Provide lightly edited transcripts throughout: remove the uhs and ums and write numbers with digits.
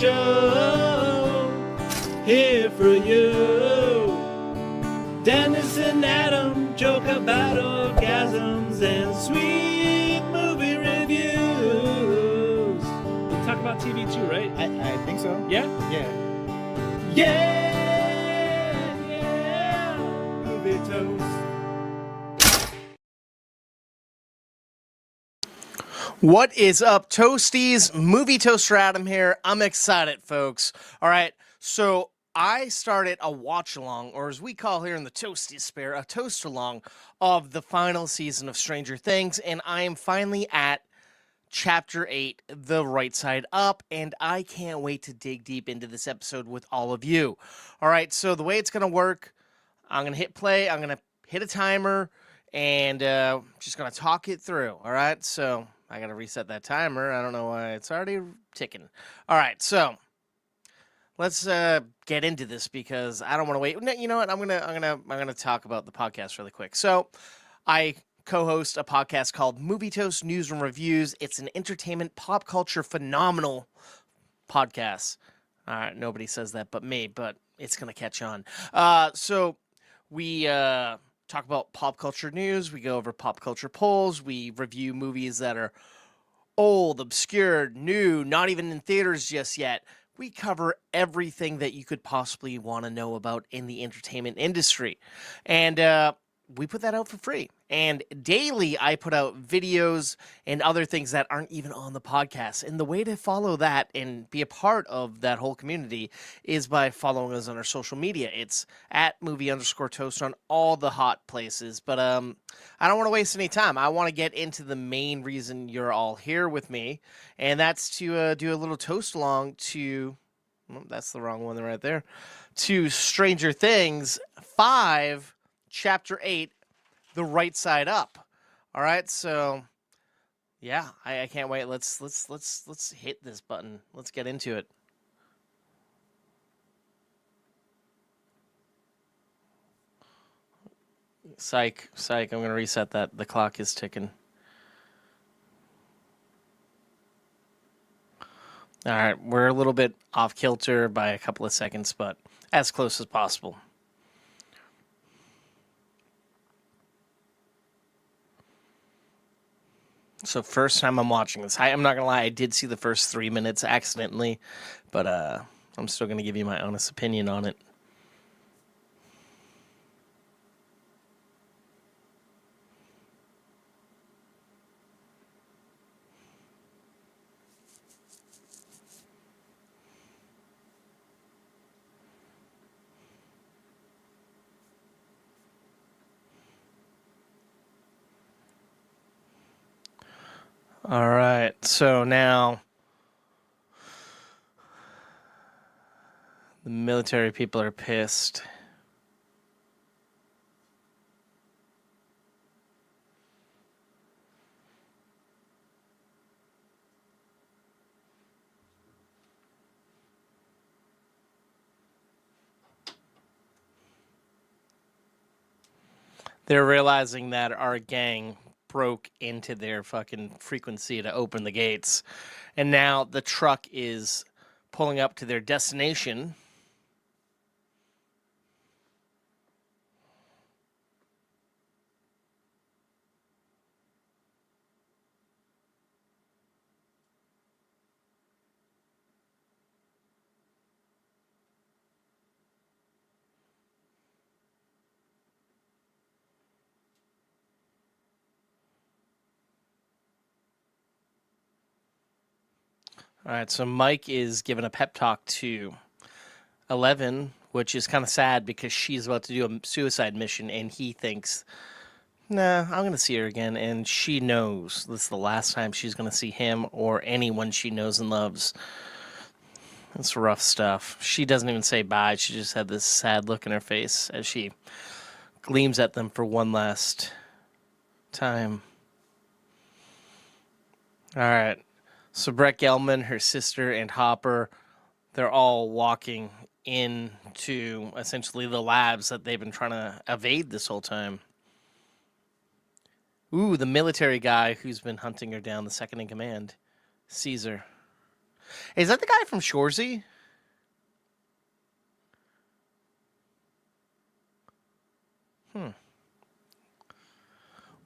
show here for you. Dennis and Adam joke about orgasms and sweet movie reviews. We talk about TV too, right? I think so. Yeah? Yeah. Yeah! Movie toast. What is up, Toasties? Movie Toaster Adam here. I'm excited, folks. All right, so I started a watch-along, or as we call here in the Toasty Spare, a toast-along of the final season of Stranger Things, and I am finally at Chapter 8, The Rightside Up, and I can't wait to dig deep into this episode with all of you. All right, so the way it's going to work, I'm going to hit play, I'm going to hit a timer, and just going to talk it through, all right? So I got to reset that timer. I don't know why it's already ticking. All right, so let's get into this because I don't want to wait. No, you know what? I'm gonna talk about the podcast really quick. So I co-host a podcast called Movie Toast News and Reviews. It's an entertainment pop culture phenomenal podcast. Nobody says that but me, but it's gonna catch on. So we talk about pop culture news. We go over pop culture polls. We review movies that are old, obscure, new, not even in theaters just yet. We cover everything that you could possibly want to know about in the entertainment industry. And we put that out for free. And daily, I put out videos and other things that aren't even on the podcast. And the way to follow that and be a part of that whole community is by following us on our social media. It's at movie_toast on all the hot places. But I don't want to waste any time. I want to get into the main reason you're all here with me. And that's to do a little toast along to, well, that's the wrong one right there, to Stranger Things 5, Chapter 8, The Rightside Up. All right, so yeah, I can't wait. Let's hit this button. Let's get into it. Psych. I'm gonna reset that. The clock is ticking. All right, we're a little bit off kilter by a couple of seconds, but as close as possible. So first time I'm watching this. I'm not going to lie, I did see the first 3 minutes accidentally, but I'm still going to give you my honest opinion on it. All right, so now the military people are pissed. They're realizing that our gang broke into their fucking frequency to open the gates. And now the truck is pulling up to their destination. All right, so Mike is giving a pep talk to 11, which is kind of sad because she's about to do a suicide mission, and he thinks, nah, I'm going to see her again, and she knows this is the last time she's going to see him or anyone she knows and loves. That's rough stuff. She doesn't even say bye. She just had this sad look in her face as she gleams at them for one last time. All right. So Brett Gelman, her sister, and Hopper, they're all walking into essentially the labs that they've been trying to evade this whole time. Ooh, the military guy who's been hunting her down, the second in command, Caesar. Is that the guy from Shoresy?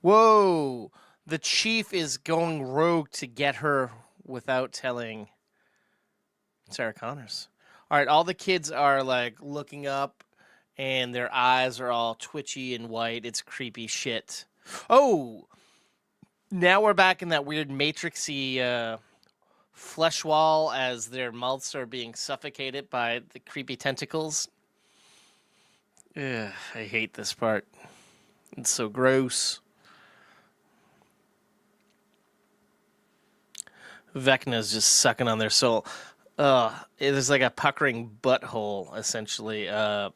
Whoa! The chief is going rogue to get her without telling Sarah Connors. All right, all the kids are like looking up and their eyes are all twitchy and white. It's creepy shit. Oh, now we're back in that weird matrixy flesh wall as their mouths are being suffocated by the creepy tentacles. Ugh, I hate this part. It's so gross. Vecna's just sucking on their soul. It is like a puckering butthole, essentially, that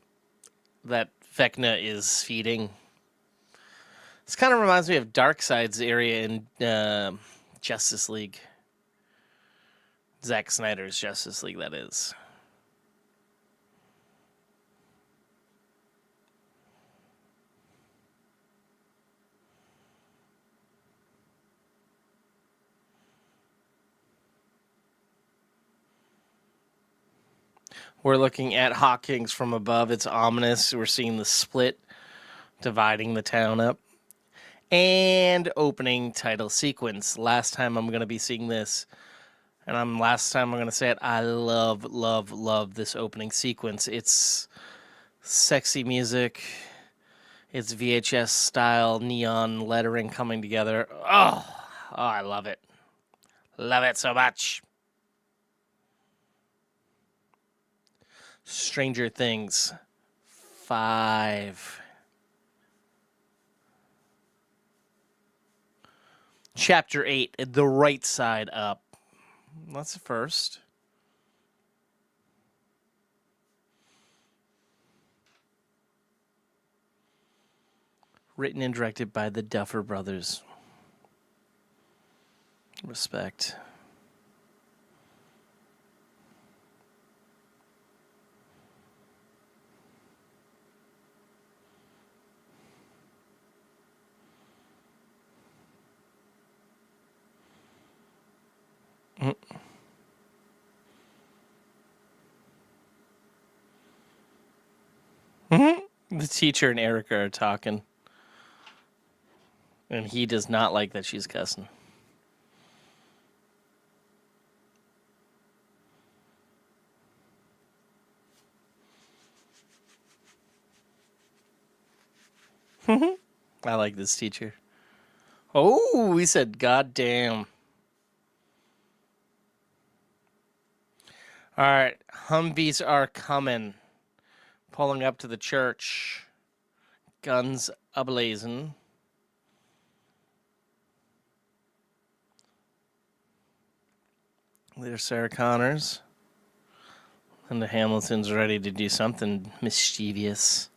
Vecna is feeding. This kind of reminds me of Darkseid's area in Justice League. Zack Snyder's Justice League, that is. We're looking at Hawkins from above. It's ominous. We're seeing the split dividing the town up. And opening title sequence. Last time I'm going to be seeing this. And last time I'm going to say it. I love, love, love this opening sequence. It's sexy music. It's VHS style neon lettering coming together. Oh, I love it. Love it so much. Stranger Things 5. Chapter 8, The Rightside Up. That's the first. Written and directed by the Duffer Brothers. Respect. The teacher and Erica are talking. And he does not like that she's cussing. I like this teacher. Oh, he said, God damn. All right, Humvees are coming. Pulling up to the church. Guns ablazing. There's Sarah Connors. And the Hamilton's ready to do something mischievous.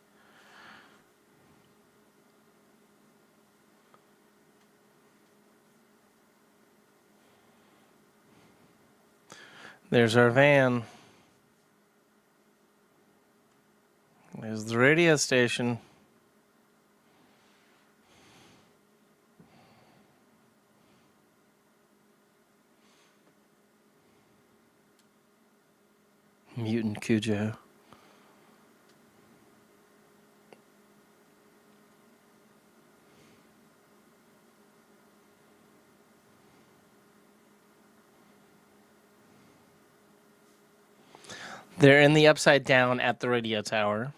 There's our van. There's the radio station. Mutant Cujo. They're in the Upside Down at the radio tower.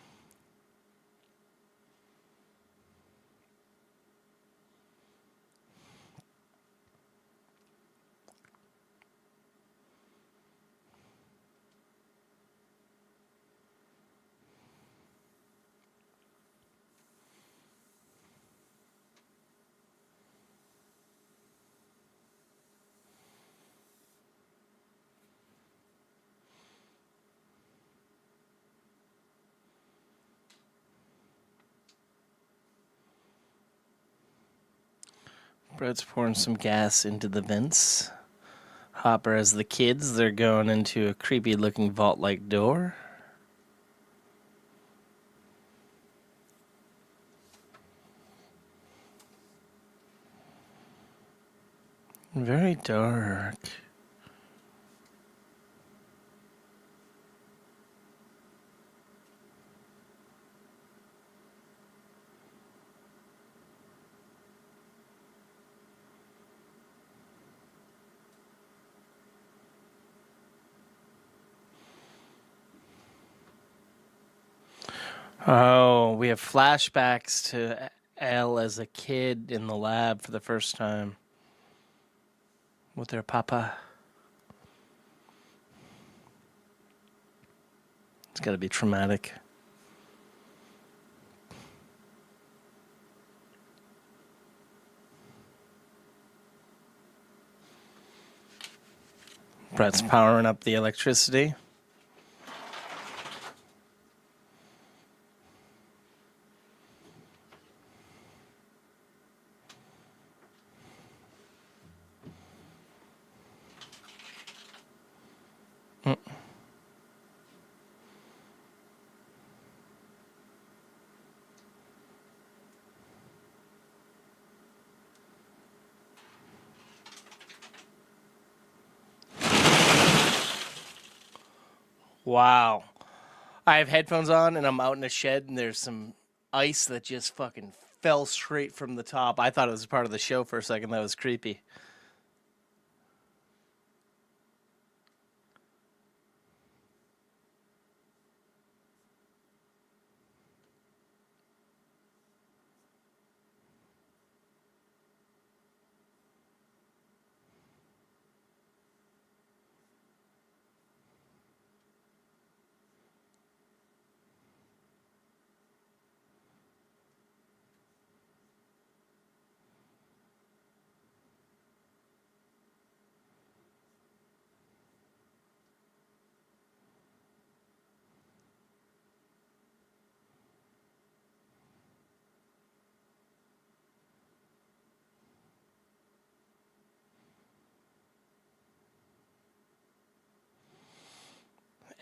Brett's pouring some gas into the vents. Hopper has the kids. They're going into a creepy-looking vault-like door. Very dark. Oh, we have flashbacks to Elle as a kid in the lab for the first time with their papa. It's got to be traumatic. Brett's powering up the electricity. Wow. I have headphones on and I'm out in a shed and there's some ice that just fucking fell straight from the top. I thought it was part of the show for a second. That was creepy.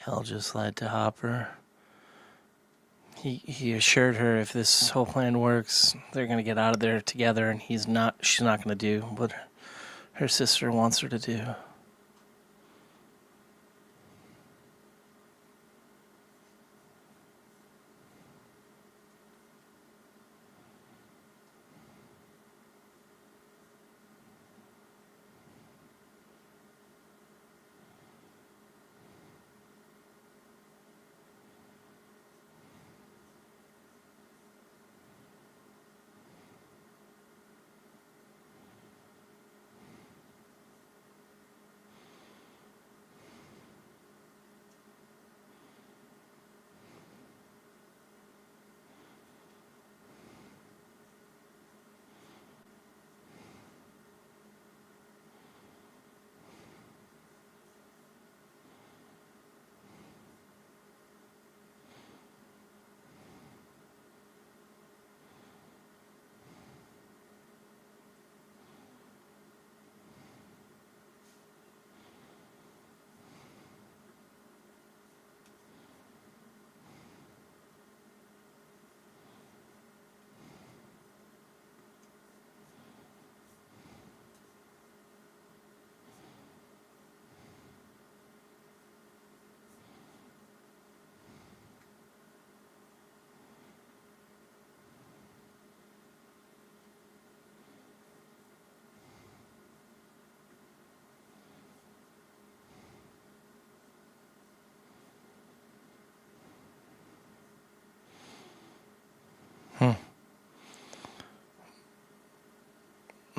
Elle just lied to Hopper. He assured her if this whole plan works, they're gonna get out of there together, and she's not gonna do what her sister wants her to do.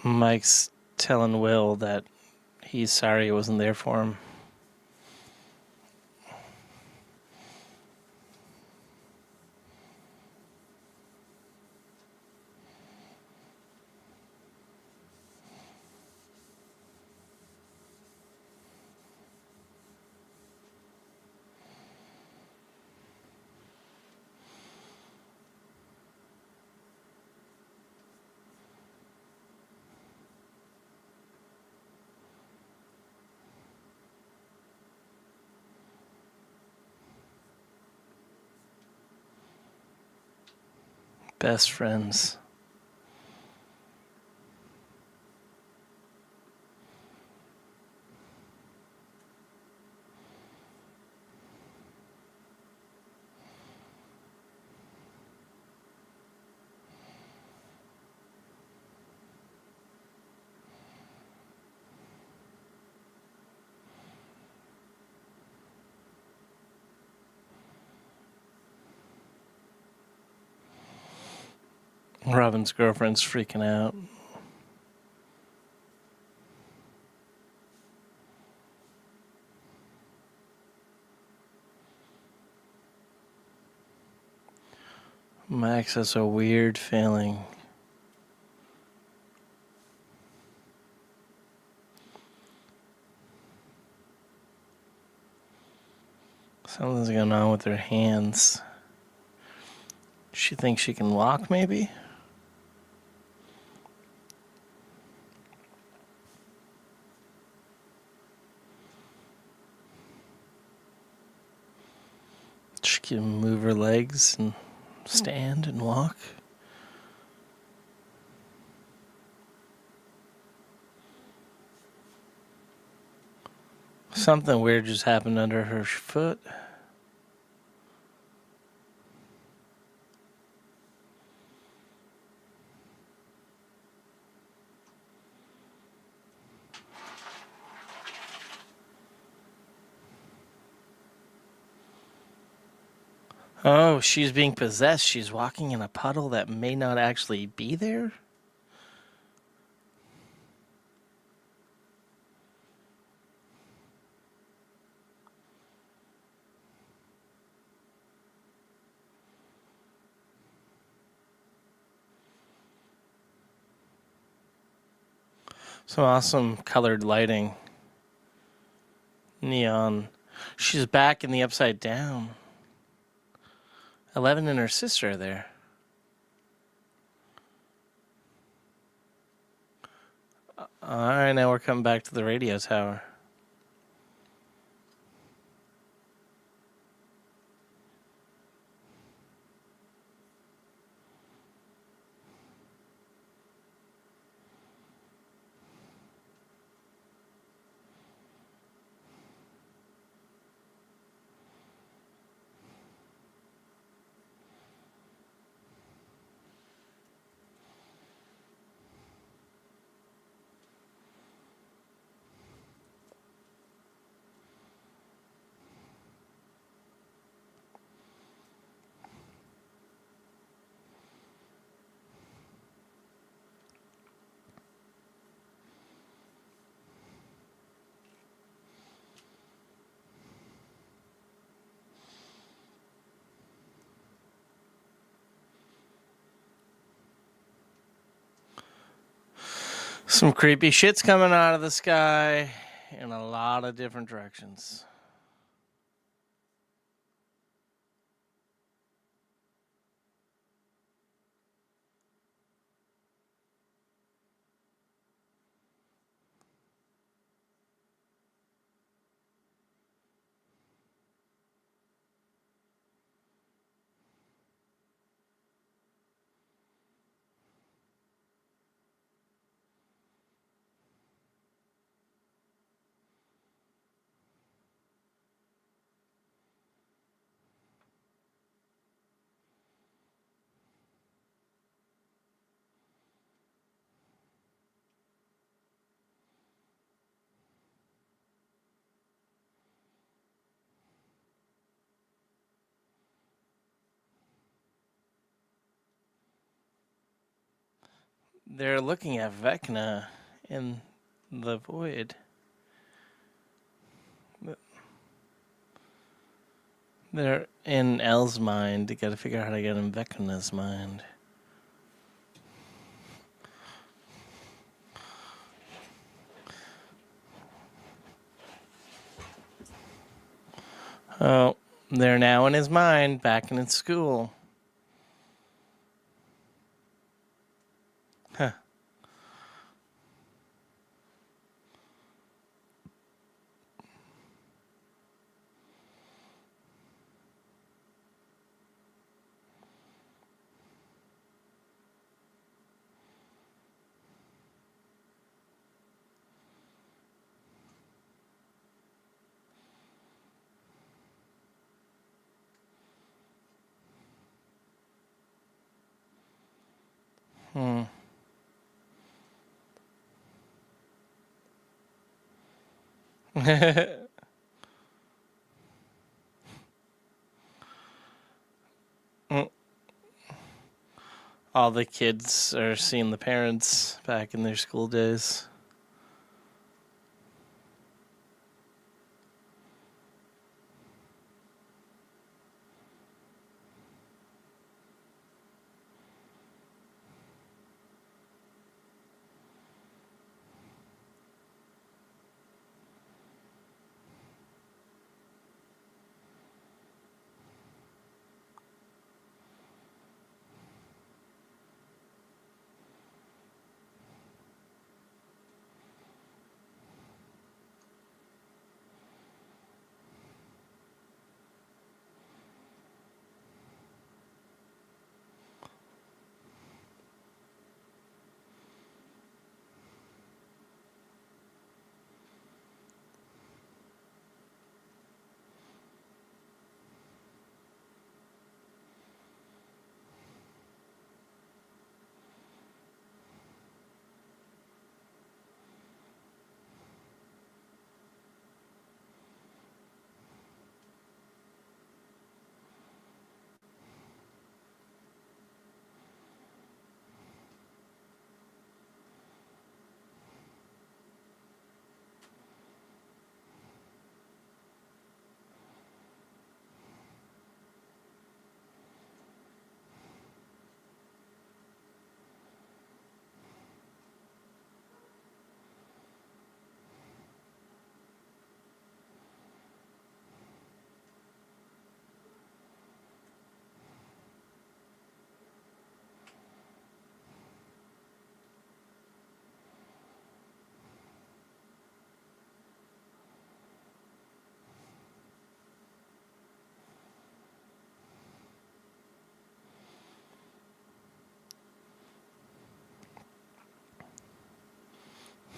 Mike's telling Will that he's sorry he wasn't there for him. Best friends. Robin's girlfriend's freaking out. Max has a weird feeling. Something's going on with her hands. She thinks she can walk, maybe? She can move her legs and stand and walk. Something weird just happened under her foot. Oh, she's being possessed. She's walking in a puddle that may not actually be there? Some awesome colored lighting. Neon. She's back in the Upside Down. 11 and her sister are there. Alright, now we're coming back to the radio tower. Some creepy shit's coming out of the sky in a lot of different directions. They're looking at Vecna in the void. They're in Elle's mind. They gotta figure out how to get in Vecna's mind. Oh, they're now in his mind, back in his school. Huh. Hmm. All the kids are seeing the parents back in their school days.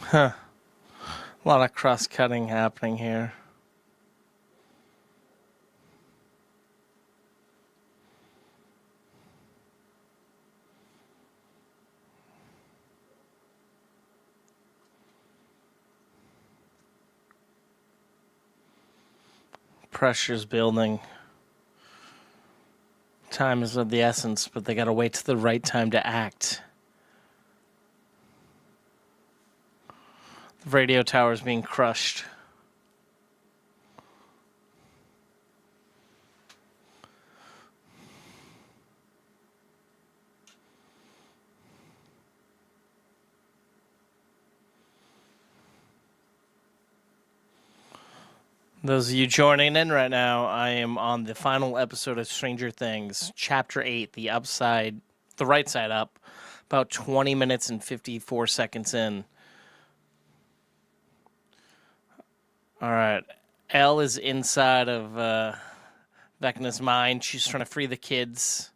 Huh. A lot of cross-cutting happening here. Pressure's building. Time is of the essence, but they gotta wait to the right time to act. The radio tower's being crushed. Those of you joining in right now, I am on the final episode of Stranger Things, Chapter 8, the right side up, about 20 minutes and 54 seconds in. All right. Elle is inside of Vecna's mind. She's trying to free the kids.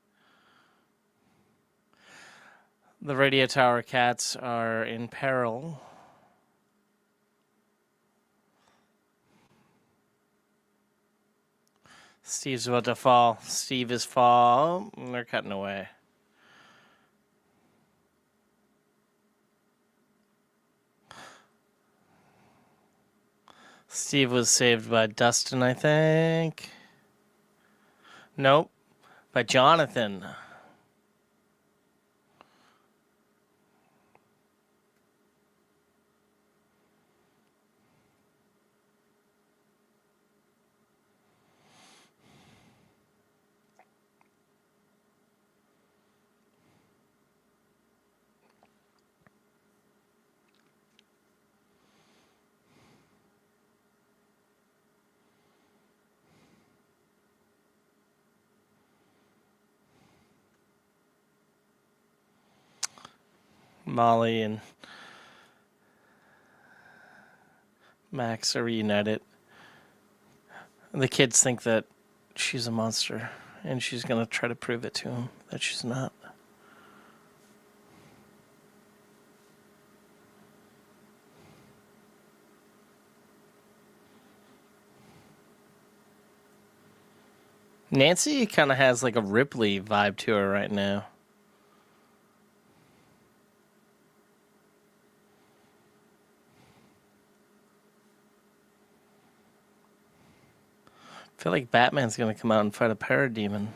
The radio tower cats are in peril. Steve's about to fall. Steve is fall. They're cutting away. Steve was saved by Dustin, I think. Nope. By Jonathan. Molly and Max are reunited. The kids think that she's a monster, and she's going to try to prove it to him that she's not. Nancy kind of has like a Ripley vibe to her right now. I feel like Batman's going to come out and fight a parademon.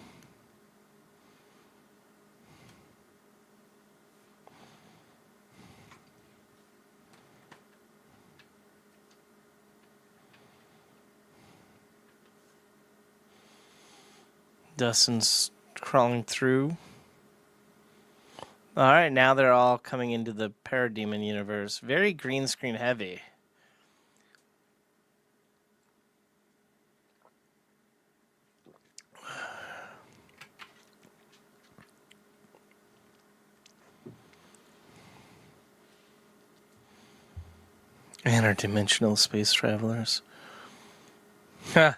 Dustin's crawling through. All right, now they're all coming into the Parademon universe. Very green screen heavy. Interdimensional space travelers. Ha.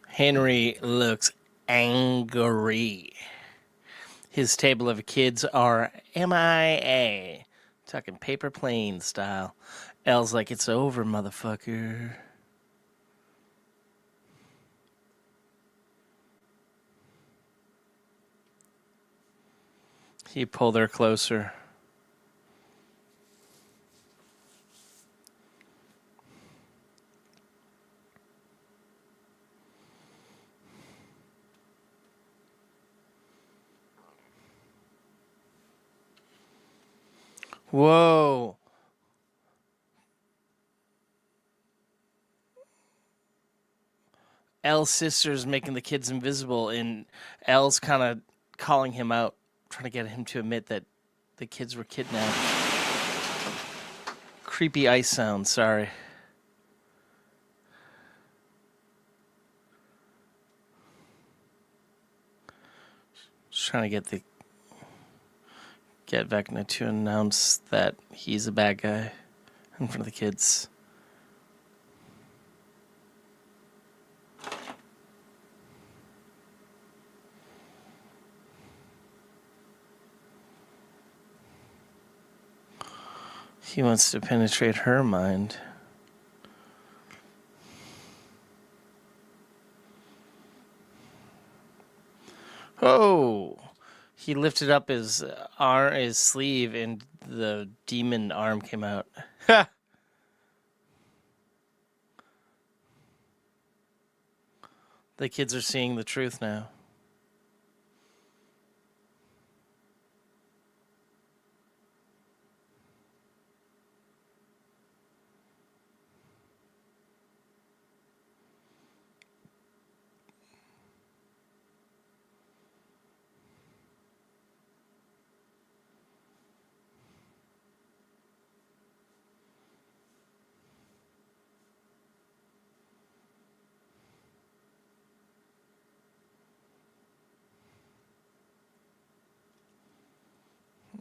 Henry looks angry. His table of kids are MIA. Talking paper plane style. L's like, it's over, motherfucker. He pulled her closer. Whoa. L's sister's making the kids invisible, and L's kind of calling him out, trying to get him to admit that the kids were kidnapped. Creepy ice sound, sorry. Just trying to get Vecna to announce that he's a bad guy in front of the kids. He wants to penetrate her mind. Oh! He lifted up his arm, his sleeve, and the demon arm came out. Ha! The kids are seeing the truth now.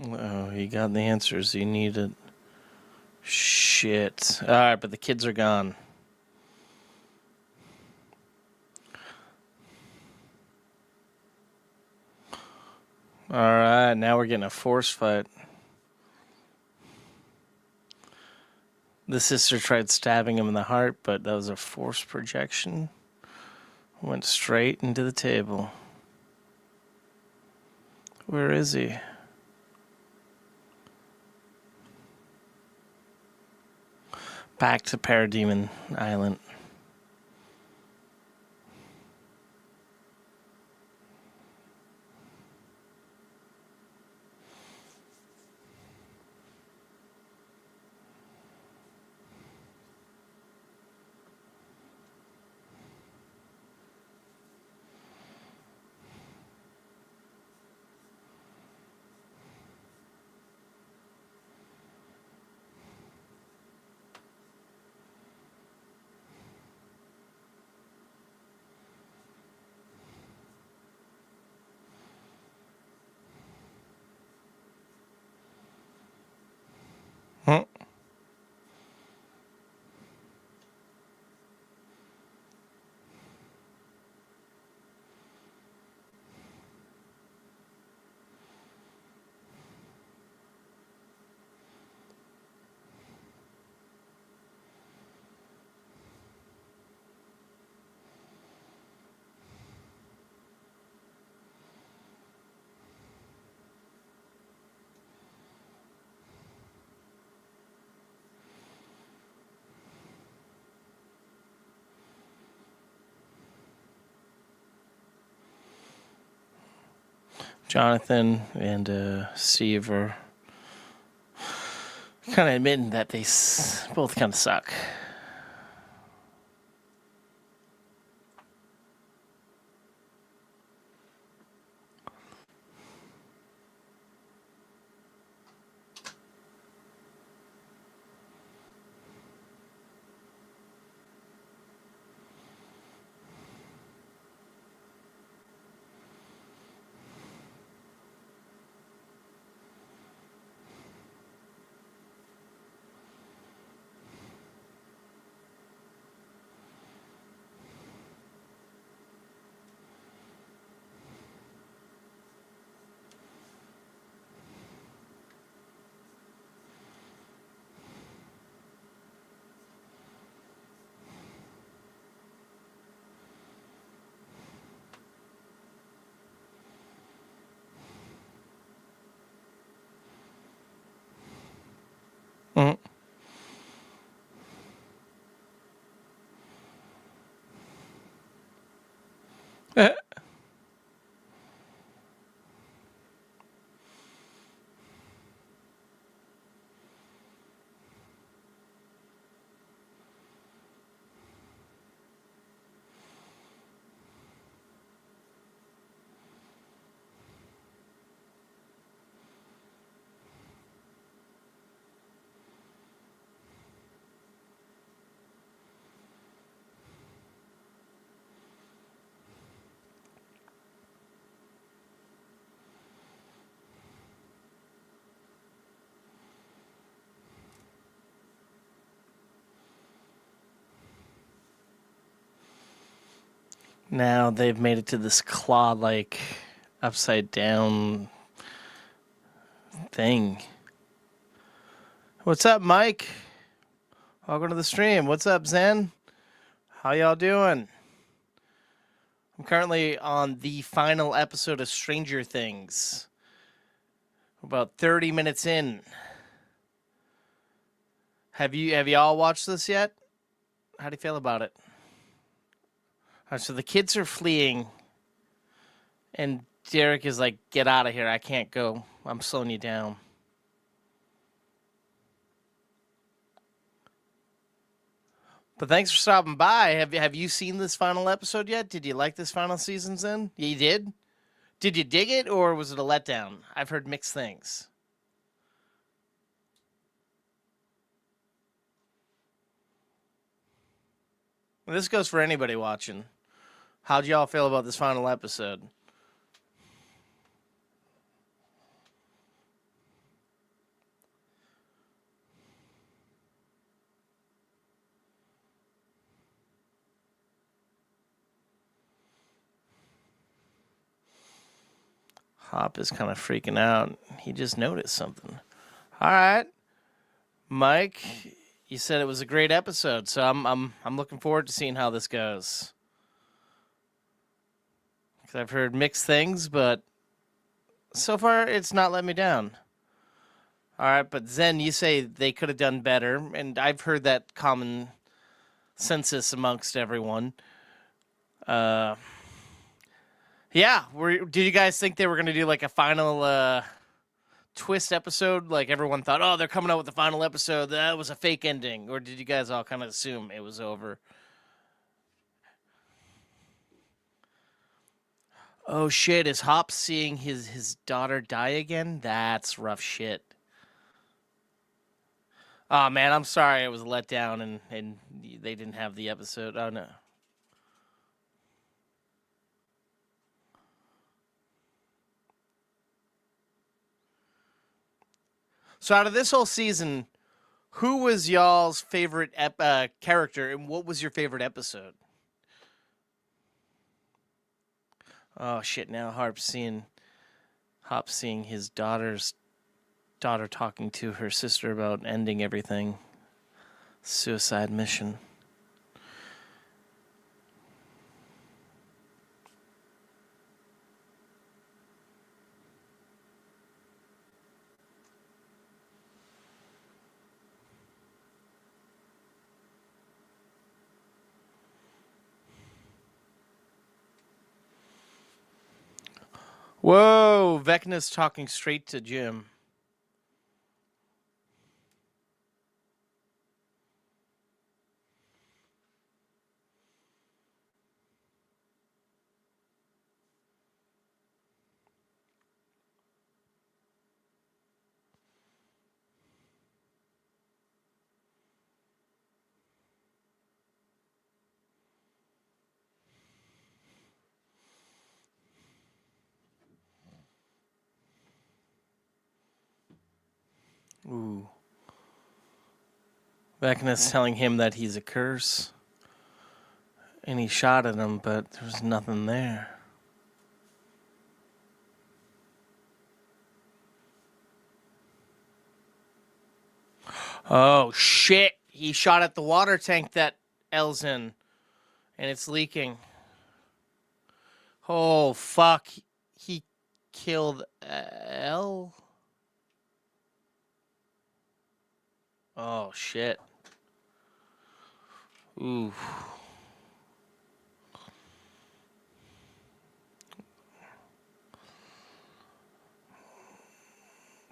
Oh, he got the answers he needed. Shit. Alright, but the kids are gone. Alright, now we're getting a force fight. The sister tried stabbing him in the heart, but that was a force projection. Went straight into the table. Where is he? Back to Parademon Island. Jonathan and Steve are kind of admitting that they both kind of suck. Mm-hmm. Now they've made it to this claw-like, upside-down thing. What's up, Mike? Welcome to the stream. What's up, Zen? How y'all doing? I'm currently on the final episode of Stranger Things. About 30 minutes in. Have y'all watched this yet? How do you feel about it? All right, so the kids are fleeing, and Derek is like, "Get out of here! I can't go. I'm slowing you down." But thanks for stopping by. Have you seen this final episode yet? Did you like this final season, Zen? You did? Did you dig it, or was it a letdown? I've heard mixed things. Well, this goes for anybody watching. How'd y'all feel about this final episode? Hop is kind of freaking out. He just noticed something. All right, Mike, you said it was a great episode, so I'm looking forward to seeing how this goes. Because I've heard mixed things, but so far it's not let me down. All right, but Zen, you say they could have done better, and I've heard that common census amongst everyone. Yeah, did you guys think they were going to do like a final twist episode? Like everyone thought, oh, they're coming out with the final episode. That was a fake ending. Or did you guys all kind of assume it was over? Oh, shit. Is Hop seeing his daughter die again? That's rough shit. Oh, man, I'm sorry it was let down and they didn't have the episode. Oh, no. So out of this whole season, who was y'all's favorite character, and what was your favorite episode? Oh shit! Now Hop's seeing his daughter talking to her sister about ending everything. Suicide mission. Whoa, Vecna's talking straight to Jim. Ooh. Vecna's telling him that he's a curse. And he shot at him, but there was nothing there. Oh, shit. He shot at the water tank that Elle's in. And it's leaking. Oh, fuck. He killed Elle? Oh, shit. Ooh.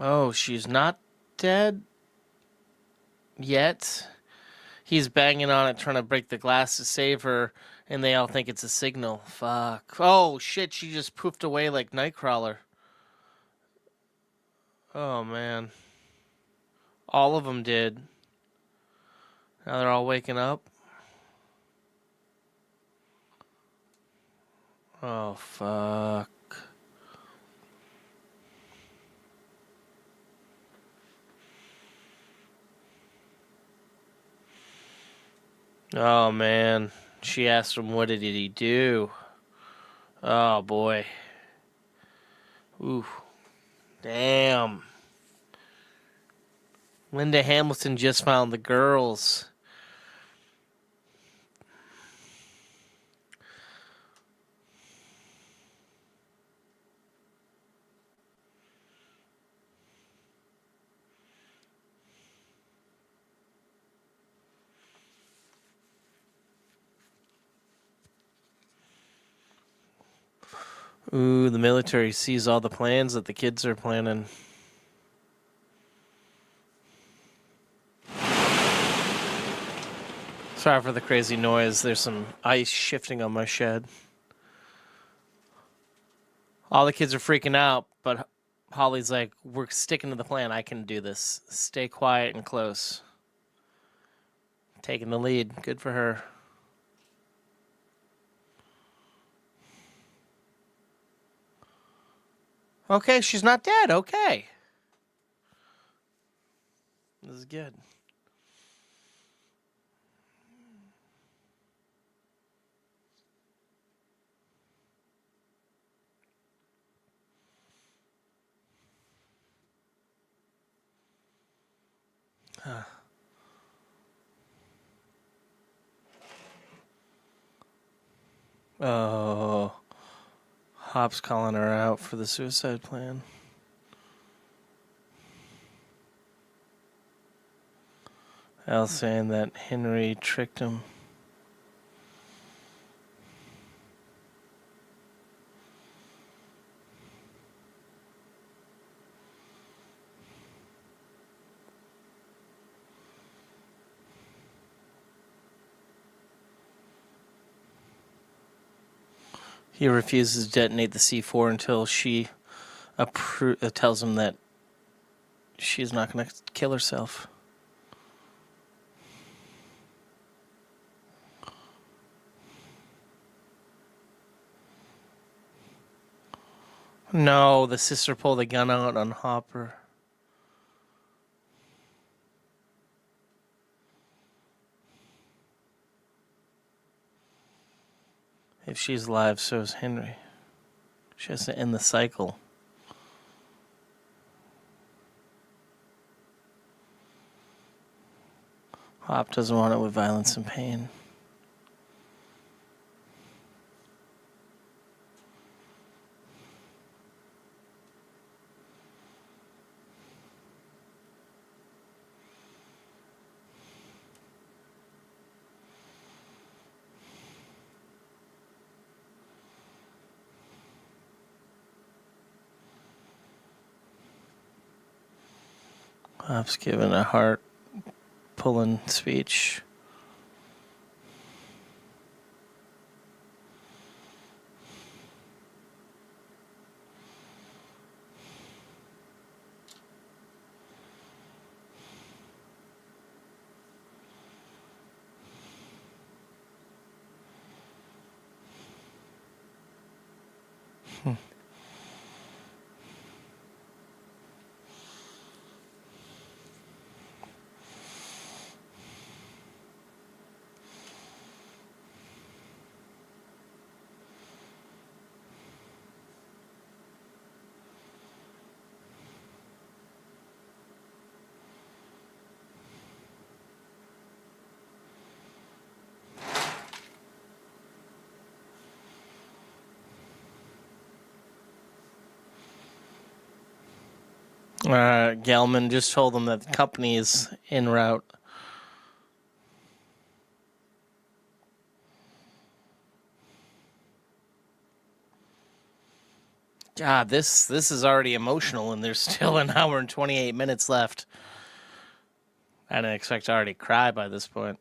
Oh, she's not dead yet. He's banging on it, trying to break the glass to save her, and they all think it's a signal. Fuck. Oh, shit, she just poofed away like Nightcrawler. Oh, man. All of them did. Now they're all waking up. Oh, fuck. Oh, man. She asked him, what did he do? Oh, boy. Ooh. Damn. Linda Hamilton just found the girls. Ooh, the military sees all the plans that the kids are planning. Sorry for the crazy noise. There's some ice shifting on my shed. All the kids are freaking out, but Holly's like, we're sticking to the plan. I can do this. Stay quiet and close. Taking the lead. Good for her. Okay, she's not dead. Okay. This is good. Huh. Oh. Hop's calling her out for the suicide plan. Al's saying that Henry tricked him. He refuses to detonate the C4 until she tells him that she's not going to kill herself. No, the sister pulled the gun out on Hopper. If she's alive, so is Henry. She has to end the cycle. Hop doesn't want it with violence and pain. Pop's giving a heart pulling speech. Gelman just told them that the company is en route. God, this is already emotional, and there's still an hour and 28 minutes left. I didn't expect to already cry by this point.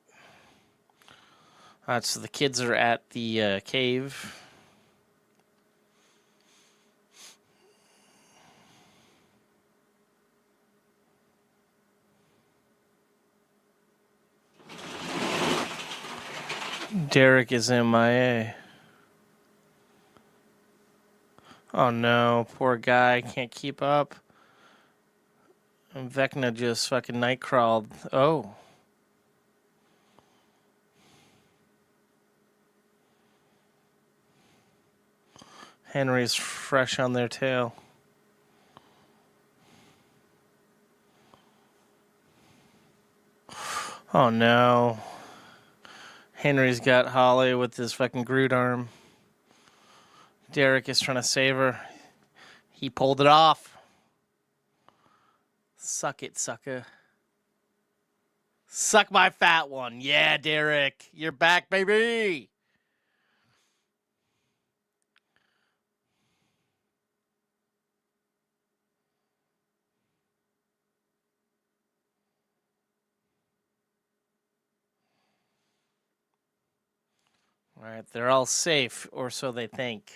All right, so the kids are at the cave. Derek is MIA. Oh no, poor guy, can't keep up. And Vecna just fucking night crawled. Oh. Henry's fresh on their tail. Oh no. Henry's got Holly with his fucking Groot arm. Derek is trying to save her. He pulled it off. Suck it, sucker. Suck my fat one. Yeah, Derek. You're back, baby. All right, they're all safe, or so they think.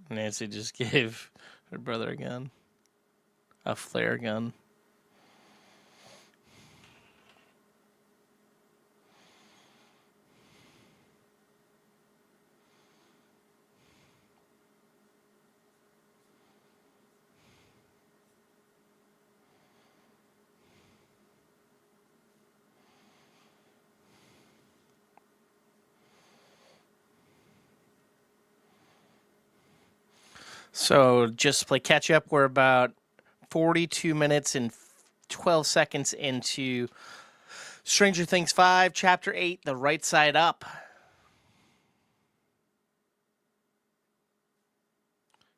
Nancy just gave her brother a gun. A flare gun. So just to play catch up, we're about 42 minutes and 12 seconds into Stranger Things 5, Chapter 8, The Rightside Up.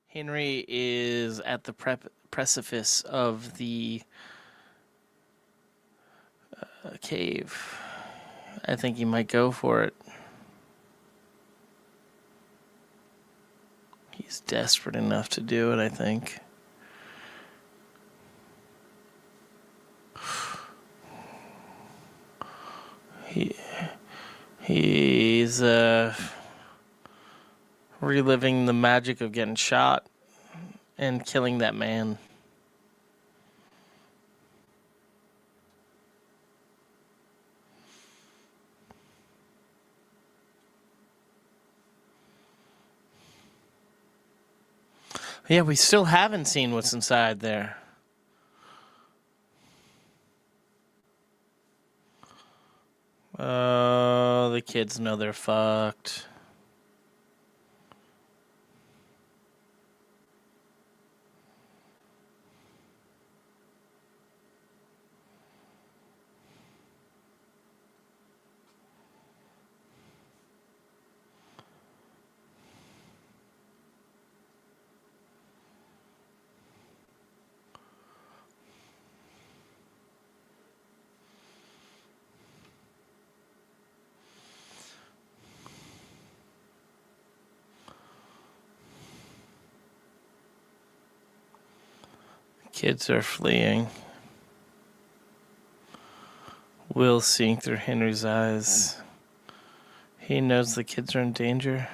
Henry is at the precipice of the cave. I think he might go for it. He's desperate enough to do it, I think. He's reliving the magic of getting shot and killing that man. Yeah, we still haven't seen what's inside there. Oh, the kids know they're fucked. Kids are fleeing. Will seeing through Henry's eyes. He knows the kids are in danger.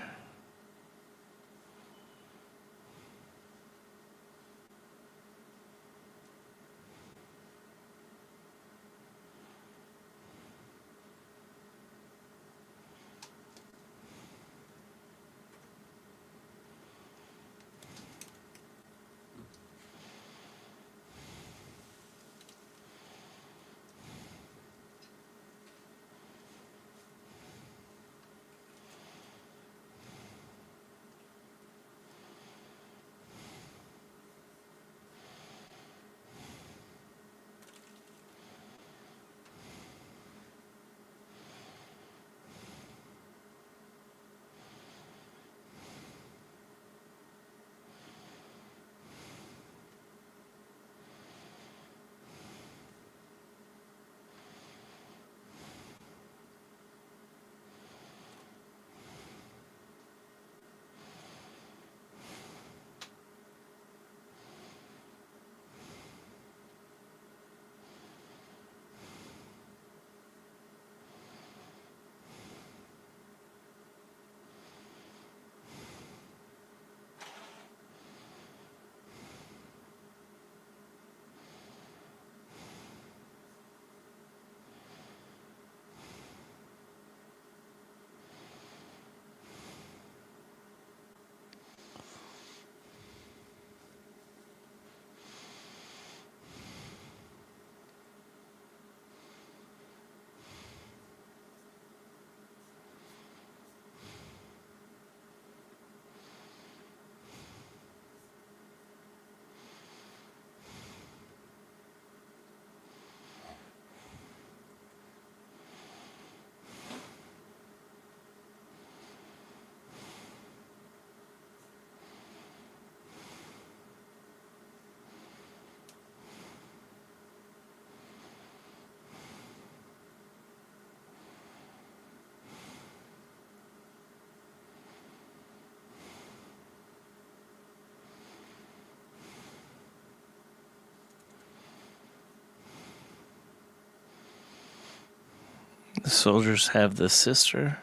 The soldiers have the sister.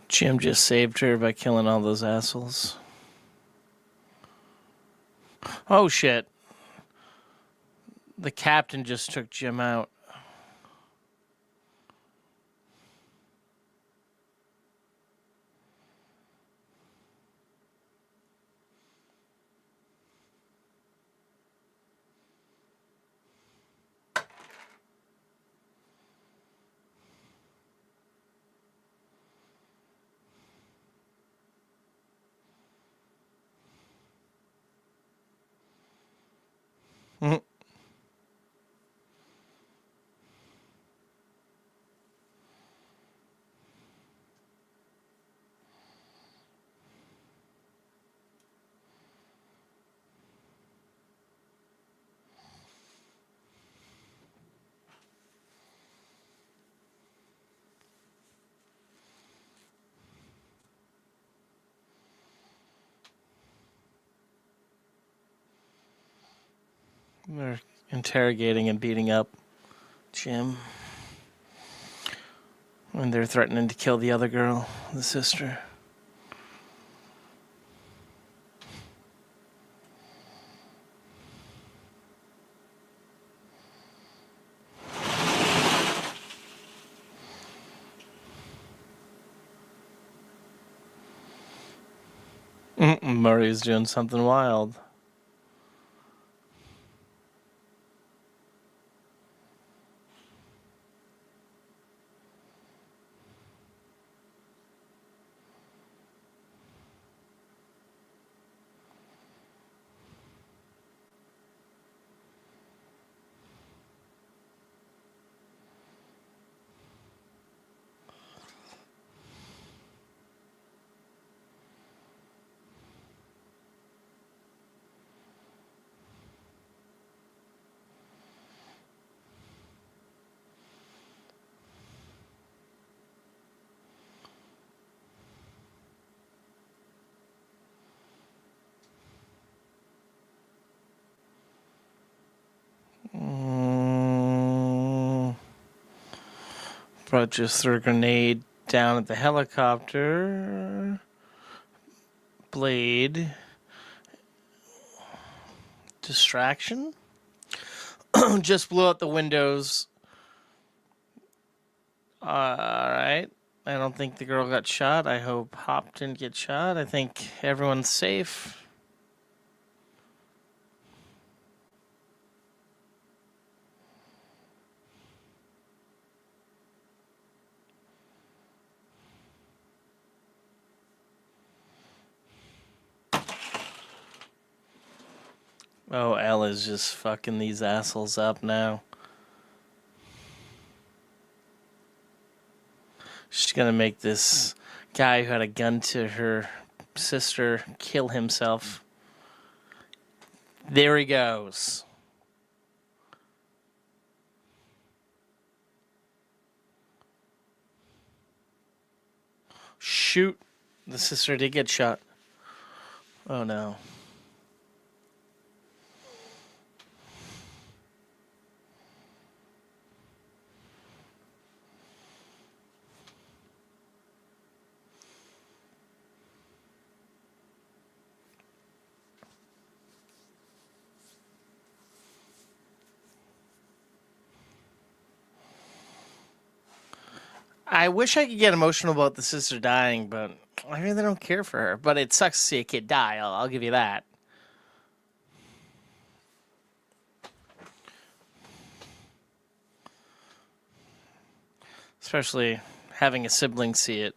Jim just saved her by killing all those assholes. Oh shit. The captain just took Jim out. They're interrogating and beating up Jim. And they're threatening to kill the other girl, the sister. Murray's doing something wild. But just threw a grenade down at the helicopter. Blade. Distraction. Just blew out the windows. Alright. I don't think the girl got shot. I hope Hop didn't get shot. I think everyone's safe. Oh, Ella's just fucking these assholes up now. She's gonna make this guy who had a gun to her sister kill himself. There he goes. Shoot. The sister did get shot. Oh no. I wish I could get emotional about the sister dying, but I really don't care for her. But it sucks to see a kid die, I'll give you that. Especially having a sibling see it.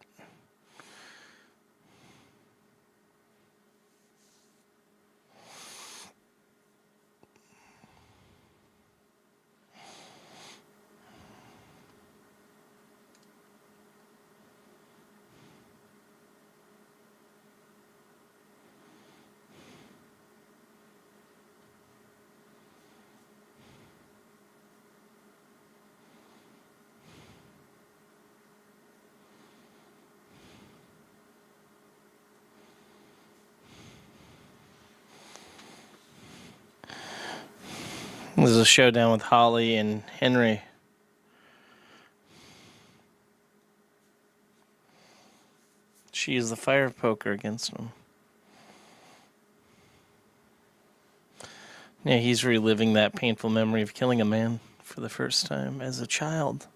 This is a showdown with Holly and Henry. She used the fire poker against him. Yeah, he's reliving that painful memory of killing a man for the first time as a child.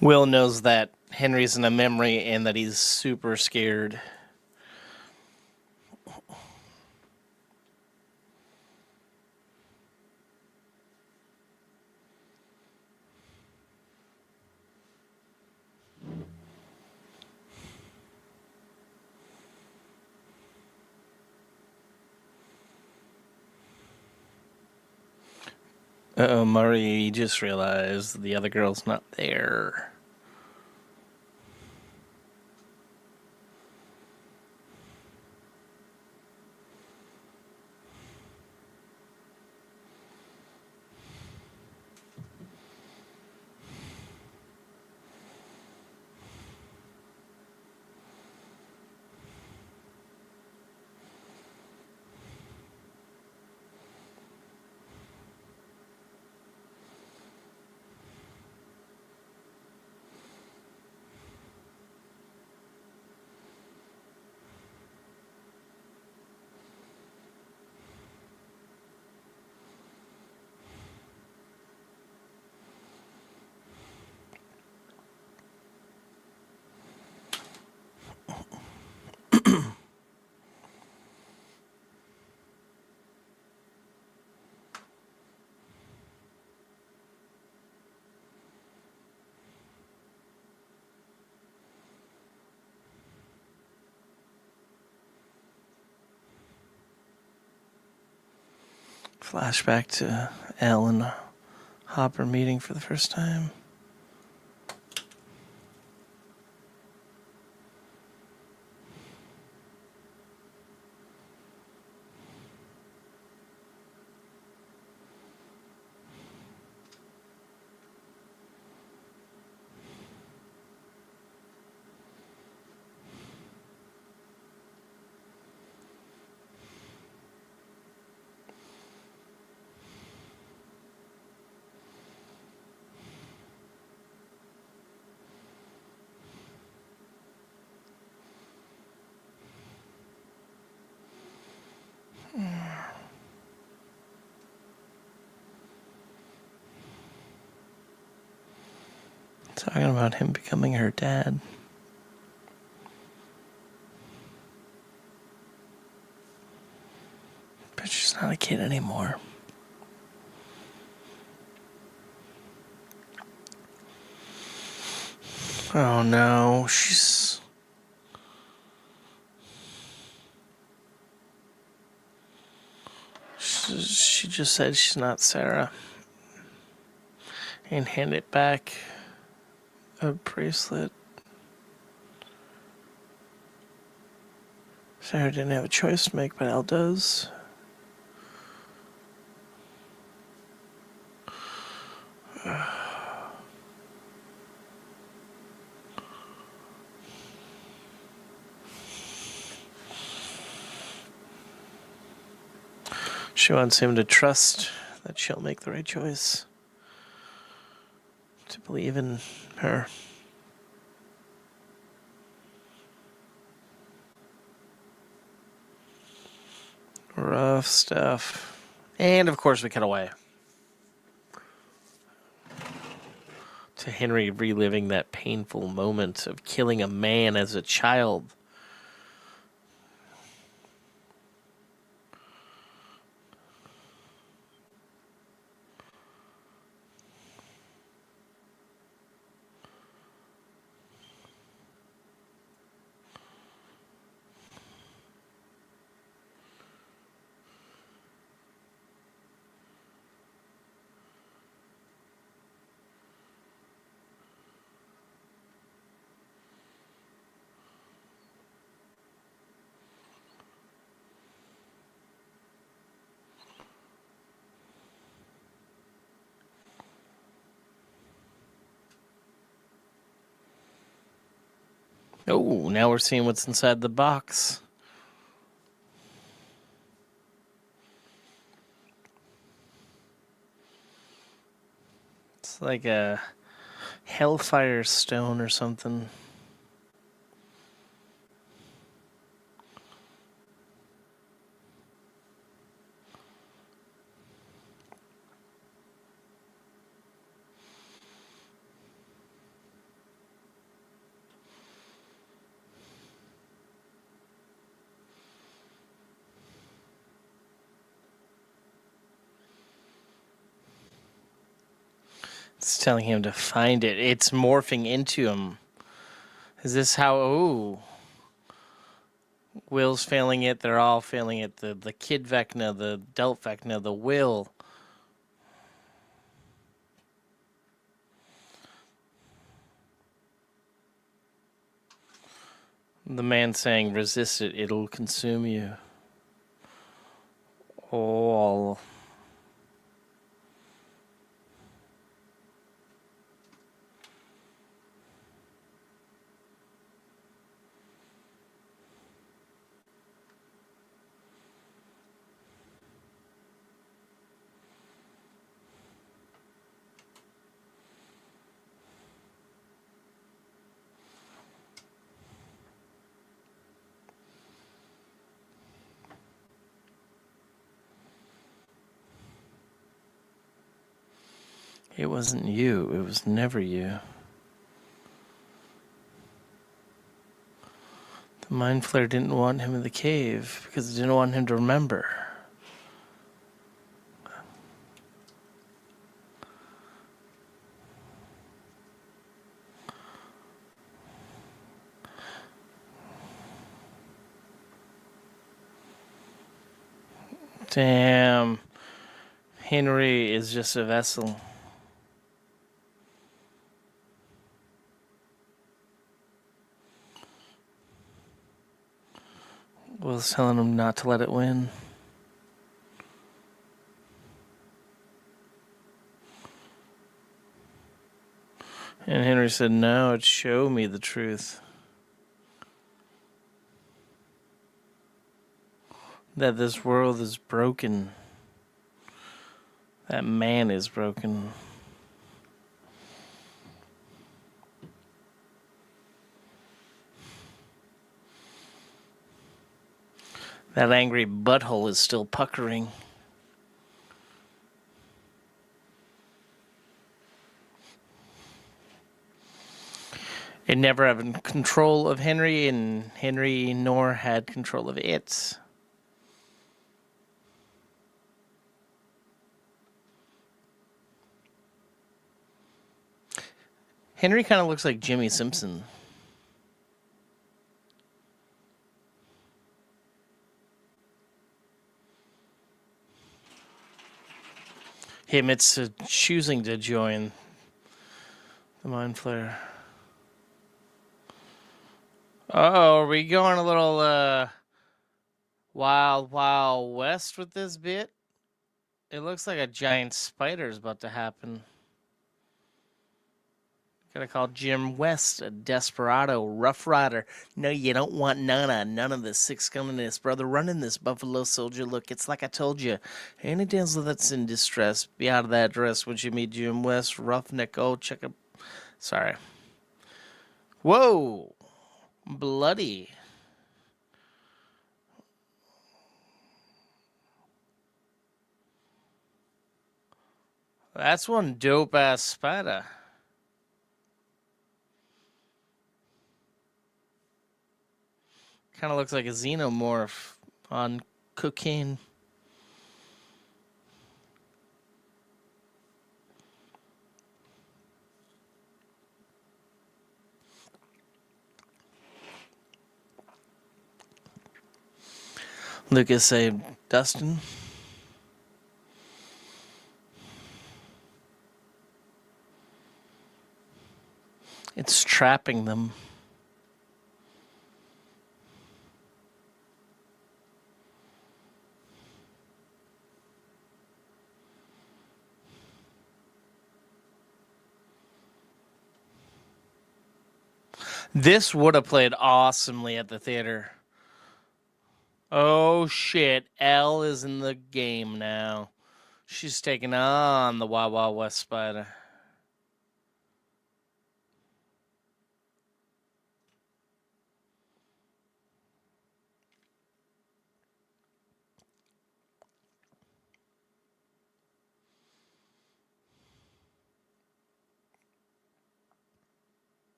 Will knows that Henry's in a memory and that he's super scared. Uh-oh, Murray just realized the other girl's not there. Flashback to Elle and Hopper meeting for the first time. Talking about him becoming her dad. But she's not a kid anymore. Oh no, she just said she's not Sarah. And handed back a bracelet. Sarah didn't have a choice to make, but Elle does. She wants him to trust that she'll make the right choice. To believe in her. Rough stuff. And of course we cut away to Henry reliving that painful moment of killing a man as a child. Oh, now we're seeing what's inside the box. It's like a hellfire stone or something. It's telling him to find it. It's morphing into him. Is this how... Oh. Will's failing it. They're all failing it. The kid Vecna, the adult Vecna, the Will. The man saying, resist it. It'll consume you. All... It wasn't you. It was never you. The Mind Flayer didn't want him in the cave because it didn't want him to remember. Damn. Henry is just a vessel. Will's telling him not to let it win. And Henry said, no, it'd show me the truth. That this world is broken. That man is broken. That angry butthole is still puckering. It never had control of Henry, and Henry nor had control of it. Henry kind of looks like Jimmy Simpson. He admits to choosing to join the Mind Flayer. Oh, are we going a little wild, wild west with this bit? It looks like a giant spider is about to happen. Gotta call Jim West a desperado, rough rider. No, you don't want none of this six communist brother running this Buffalo Soldier look. It's like I told you. Any damsel that's in distress, be out of that dress. Would you meet Jim West, roughneck? Oh, check up. Sorry. Whoa, bloody. That's one dope ass spider. Kind of looks like a xenomorph on cocaine. Lucas saved Dustin. It's trapping them. This would have played awesomely at the theater. Oh shit, Elle is in the game now. She's taking on the Wild Wild West spider.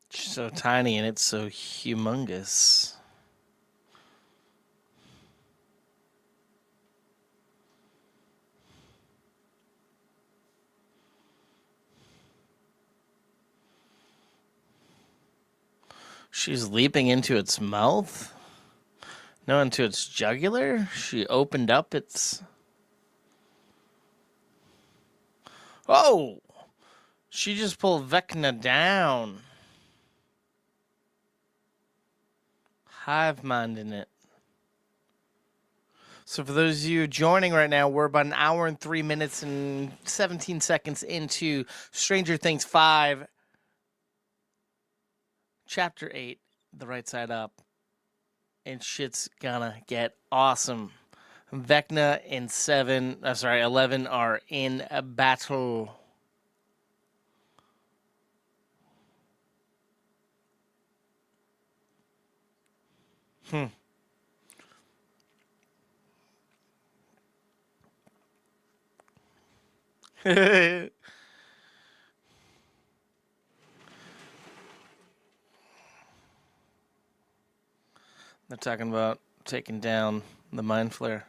She's so tiny and it's so humongous. She's leaping into its mouth? No, into its jugular? She opened up its... Oh! She just pulled Vecna down. Hive minding it. So for those of you joining right now, we're about an hour and 3 minutes and 17 seconds into Stranger Things 5, Chapter 8, The Rightside Up. And shit's gonna get awesome. Vecna and 11 are in a battle. They're talking about taking down the Mind Flayer.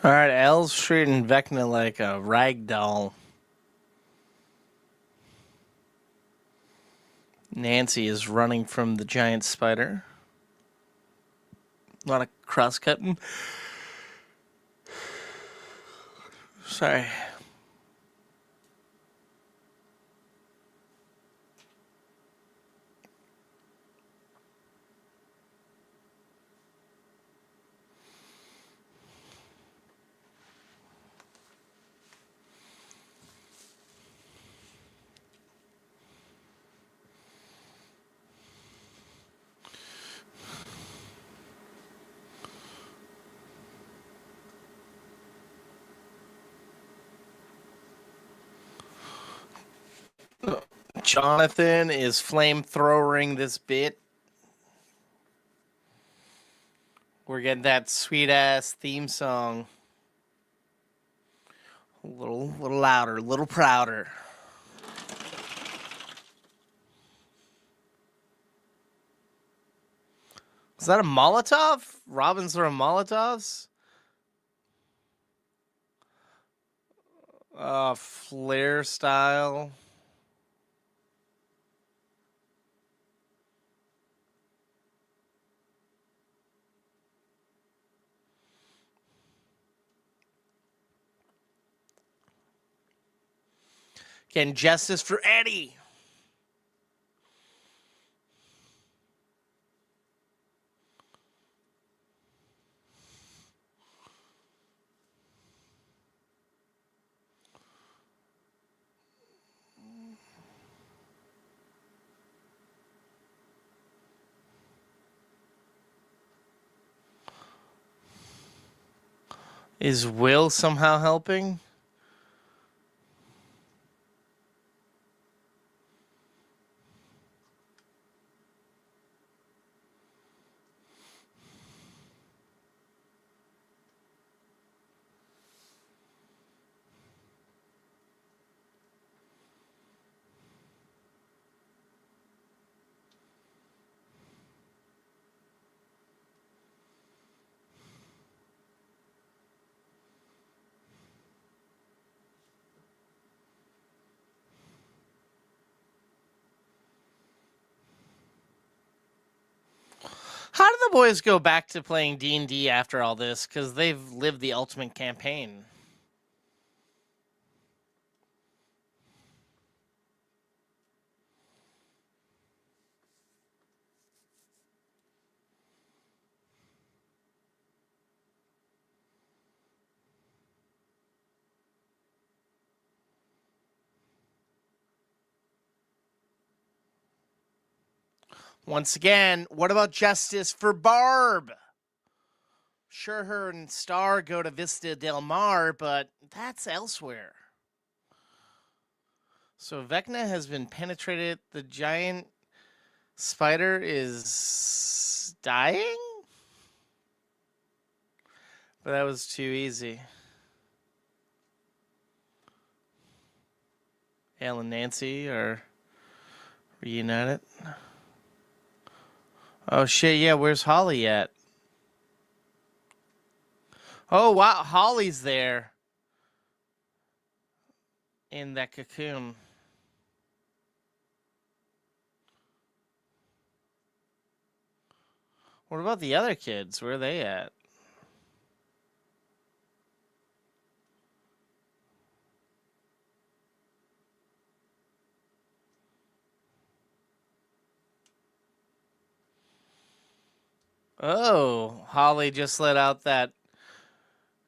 All right, Elle's treating Vecna like a rag doll. Nancy is running from the giant spider. A lot of cross-cutting. Sorry. Jonathan is flamethrowering this bit. We're getting that sweet ass theme song. A little louder, a little prouder. Is that a Molotov? Robins are Molotovs? Flare style. Getting justice for Eddie. Is Will somehow helping? How do the boys go back to playing D&D after all this? Because they've lived the ultimate campaign. Once again, what about justice for Barb? Sure, her and Star go to Vista Del Mar, but that's elsewhere. So Vecna has been penetrated. The giant spider is dying? But that was too easy. Elle and Nancy are reunited. Oh shit, yeah, where's Holly at? Oh wow, Holly's there. In that cocoon. What about the other kids? Where are they at? Oh, Holly just let out that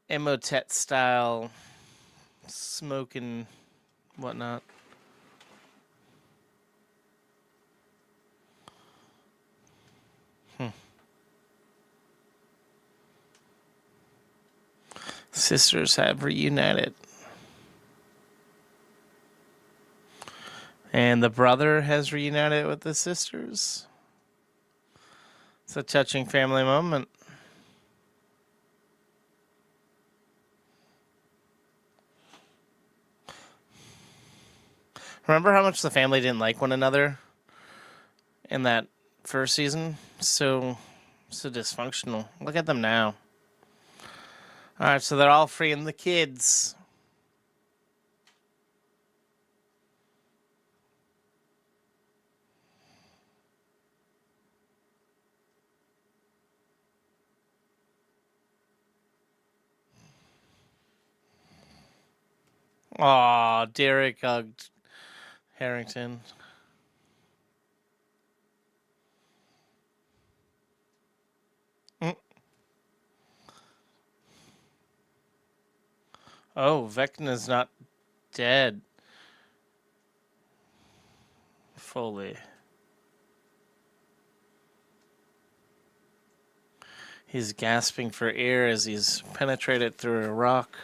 Emotet style smoke and whatnot. Sisters have reunited. And the brother has reunited with the sisters. It's a touching family moment. Remember how much the family didn't like one another in that first season? So dysfunctional. Look at them now. All All right, so they're all freeing the kids. Aw, Derek hugged Harrington. Mm. Oh, Vecna's not dead. Fully. He's gasping for air as he's penetrated through a rock.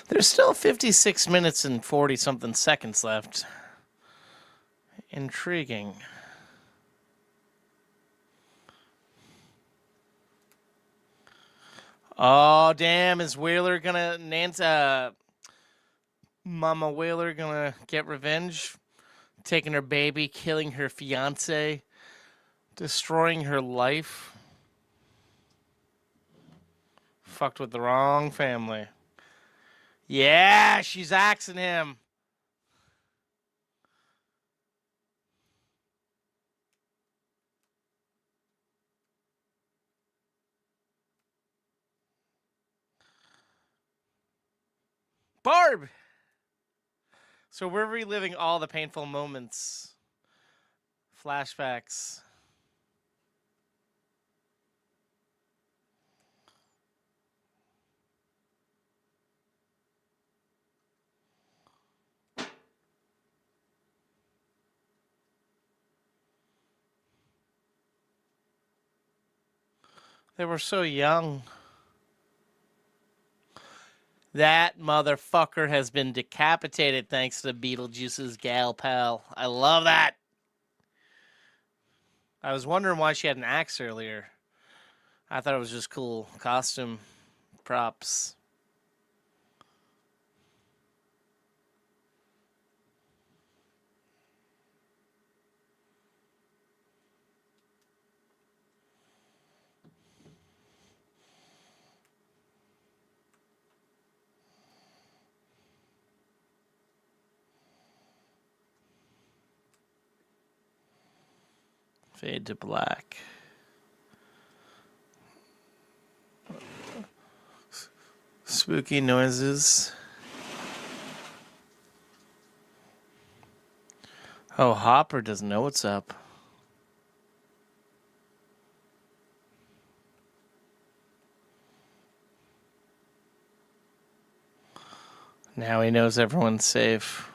There's still 56 minutes and 40-something seconds left. Intriguing. Oh, damn. Is Whaler gonna... Mama Whaler gonna get revenge? Taking her baby, killing her fiancé, destroying her life. Fucked with the wrong family. Yeah, she's axing him. Barb! So we're reliving all the painful moments. Flashbacks. They were so young. That motherfucker has been decapitated thanks to Beetlejuice's gal pal. I love that. I was wondering why she had an axe earlier. I thought it was just cool costume props. Fade to black. Spooky noises. Oh, Hopper doesn't know what's up. Now he knows everyone's safe.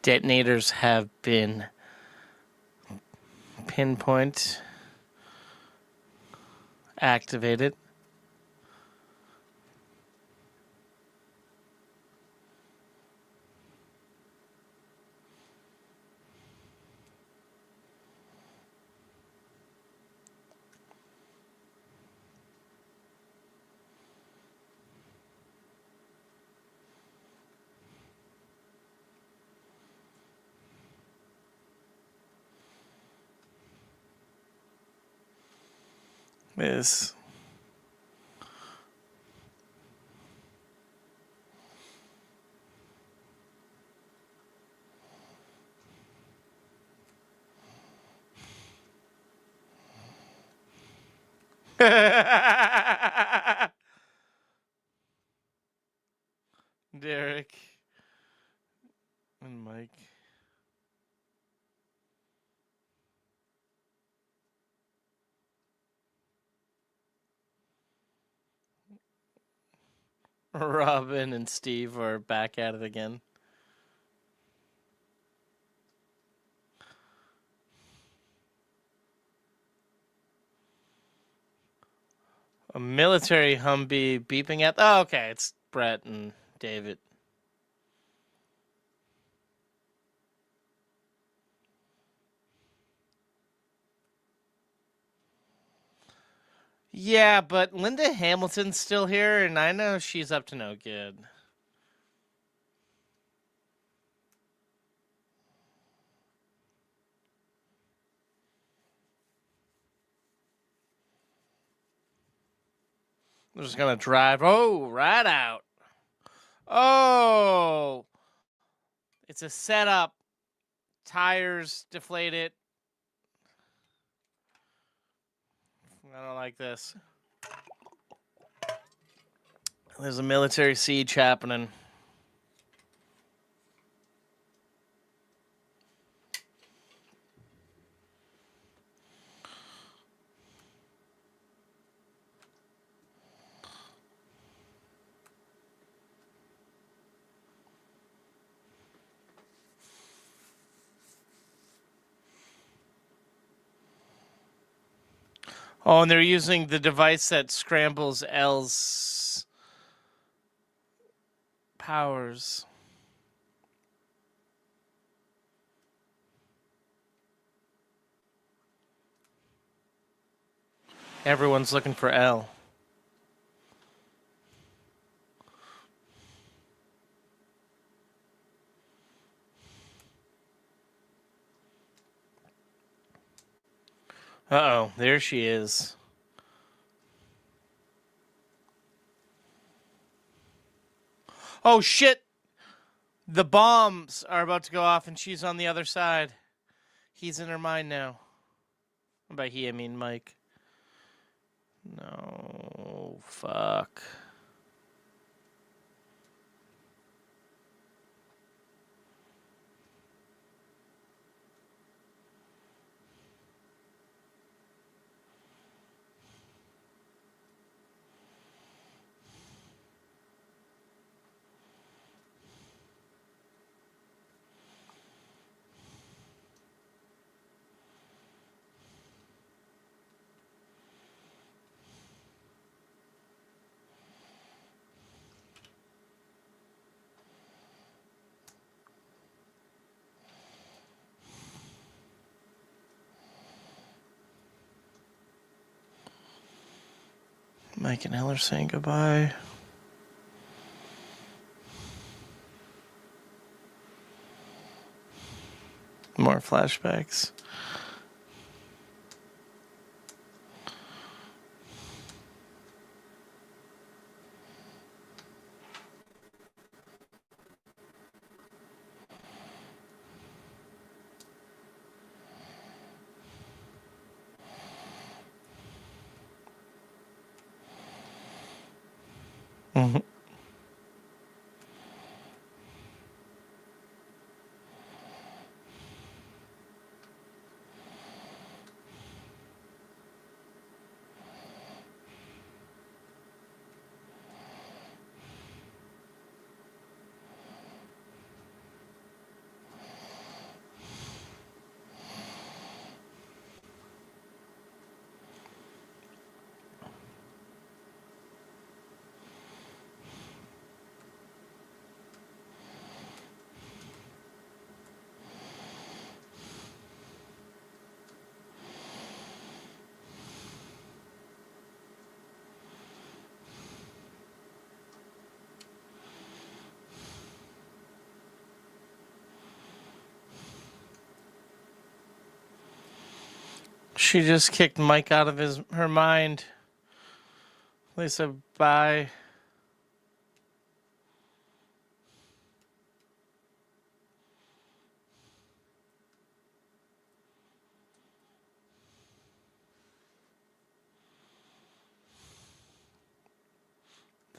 Detonators have been pinpoint activated. Is Derek and Mike. Robin and Steve are back at it again. A military Humvee beeping at... Oh, okay. It's Brett and David. Yeah, but Linda Hamilton's still here, and I know she's up to no good. I'm just going to drive. Oh, right out. Oh. It's a setup. Tires deflated. I don't like this. There's a military siege happening. Oh, and they're using the device that scrambles L's powers. Everyone's looking for L. Uh-oh, there she is. Oh, shit! The bombs are about to go off, and she's on the other side. He's in her mind now. By he, I mean Mike. No, fuck. Mike and Elle are saying goodbye. More flashbacks. Mm-hmm. She just kicked Mike out of her mind. They said bye.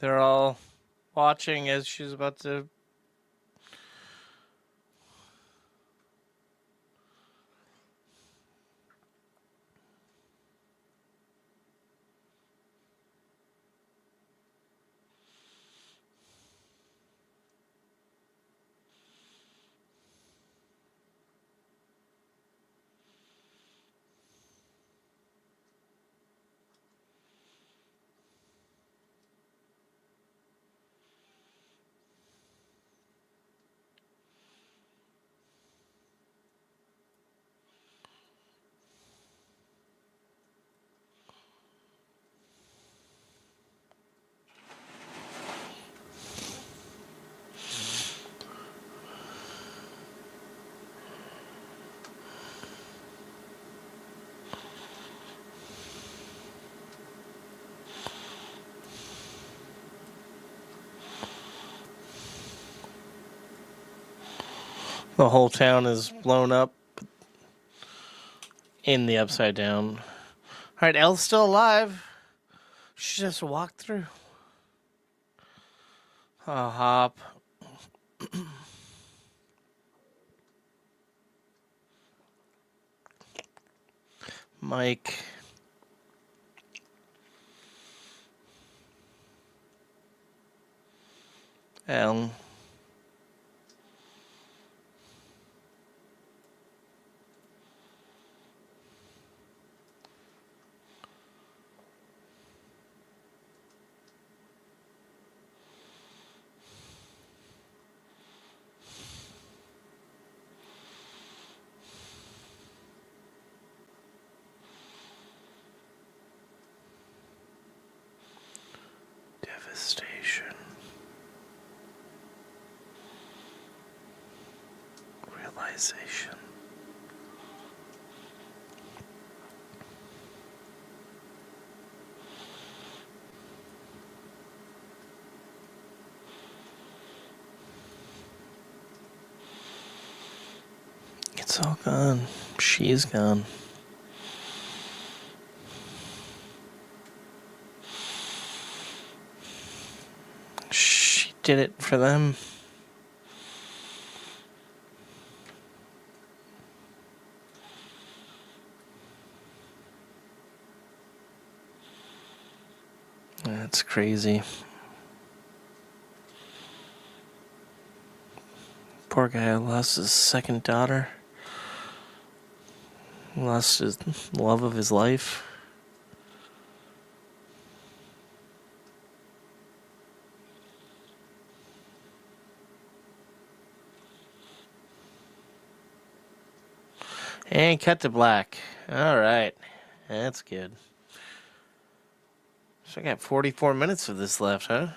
They're all watching as she's about to. The whole town is blown up in the Upside Down. All right, Elle's still alive. She just walked through. Hop. Mike. Elle. Devastation. Realization. It's all gone. She's gone. She did it for them. That's crazy. Poor guy lost his second daughter. Lost his love of his life. And cut to black. All right. That's good. So I got 44 minutes of this left, huh?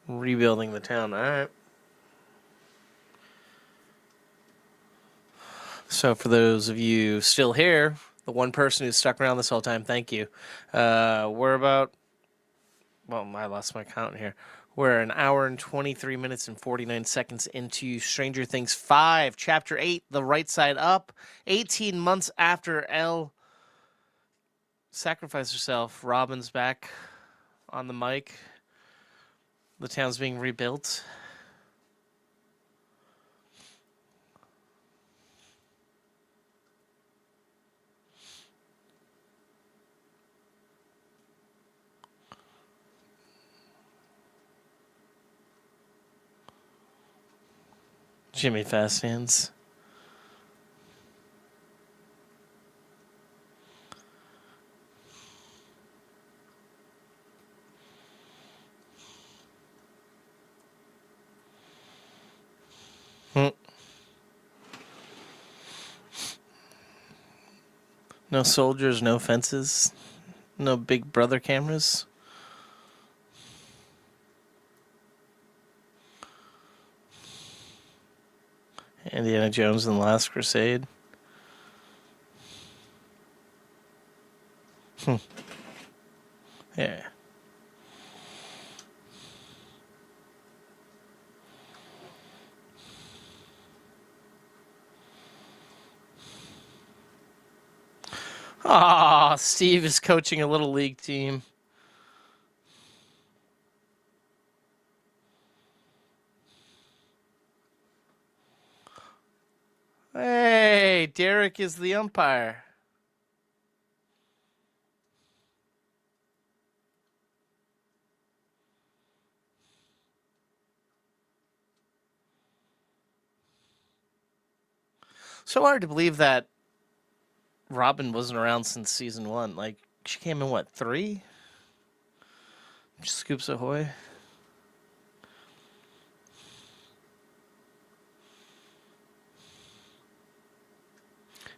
Rebuilding the town. All right. So for those of you still here, the one person who's stuck around this whole time, thank you. We're about, well, I lost my count here. We're an hour and 23 minutes and 49 seconds into Stranger Things 5, Chapter 8, The Rightside Up. 18 months after Elle sacrificed herself, Robin's back on the mic. The town's being rebuilt. Jimmy Fast Hands. No soldiers, no fences, no Big Brother cameras. Indiana Jones and the Last Crusade. Yeah. Ah, Steve is coaching a little league team. Derek is the umpire. So hard to believe that Robin wasn't around since season 1. Like, she came in, what, 3? Scoops Ahoy.